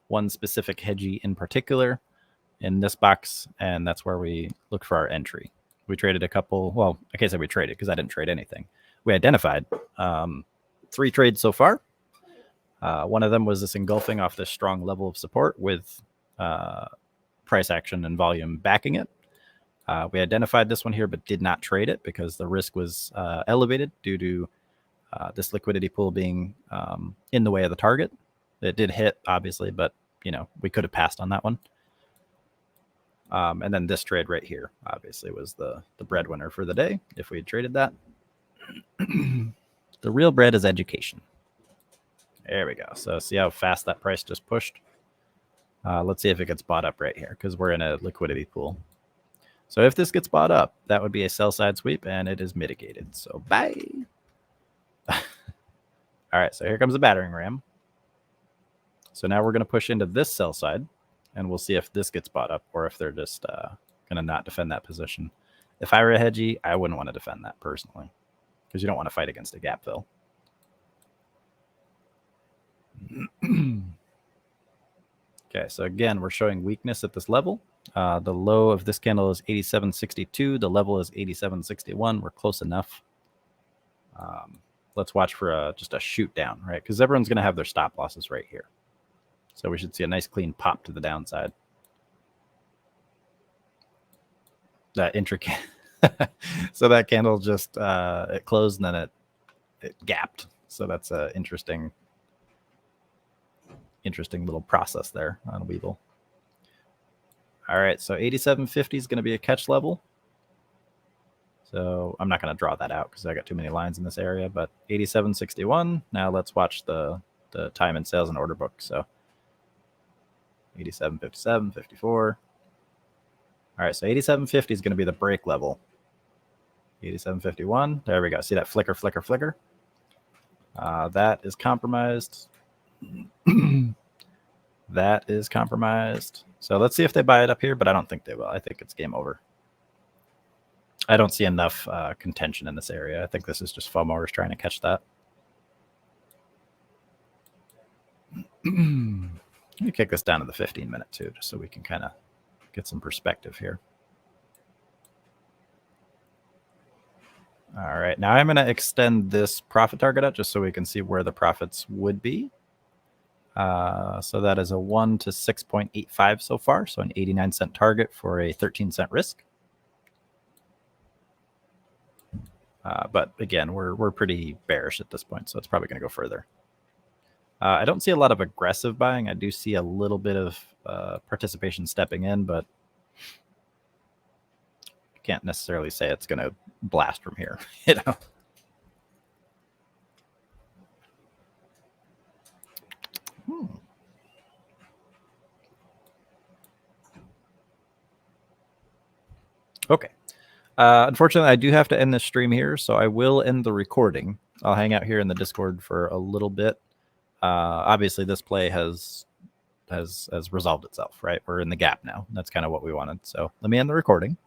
one specific hedgie in particular in this box, and that's where we look for our entry. We traded a couple. Well, I can't say we traded because I didn't trade anything. We identified 3 trades so far. One of them was this engulfing off this strong level of support with price action and volume backing it. We identified this one here, but did not trade it because the risk was elevated due to this liquidity pool being in the way of the target. It did hit, obviously, but we could have passed on that one. And then this trade right here, obviously, was the breadwinner for the day if we had traded that. The real bread is education. There we go. So see how fast that price just pushed? Let's see if it gets bought up right here because we're in a liquidity pool. So if this gets bought up, that would be a sell side sweep, and it is mitigated. So bye. All right, so here comes the battering ram. So now we're going to push into this sell side, and we'll see if this gets bought up or if they're just going to not defend that position. If I were a hedgie, I wouldn't want to defend that personally because you don't want to fight against a gap fill. Okay, so again, we're showing weakness at this level. The low of this candle is 87.62. The level is 87.61. We're close enough. Let's watch for just a shoot down, right? Because everyone's going to have their stop losses right here. So we should see a nice clean pop to the downside. That intricate. So that candle just it closed and then it gapped. So that's a interesting little process there on Webull. All right, so 87.50 is going to be a catch level. So I'm not going to draw that out because I got too many lines in this area, but 87.61. Now let's watch the time and sales and order book. So 87.57, 54. All right, so 87.50 is going to be the break level. 87.51. There we go. See that flicker, flicker, flicker? That is compromised. That is compromised. So let's see if they buy it up here, but I don't think they will. I think it's game over. I don't see enough contention in this area. I think this is just FOMOers trying to catch that. Let me kick this down to the 15-minute too, just so we can kind of get some perspective here. All right, now I'm going to extend this profit target out just so we can see where the profits would be. So that is a 1 to 6.85 so far, so an 89-cent target for a 13-cent risk. But again, we're pretty bearish at this point, so it's probably going to go further. I don't see a lot of aggressive buying. I do see a little bit of participation stepping in, but can't necessarily say it's going to blast from here. You know. Okay. Unfortunately, I do have to end this stream here, so I will end the recording. I'll hang out here in the Discord for a little bit. Obviously, this play has resolved itself, right? We're in the gap now. That's kind of what we wanted. So let me end the recording.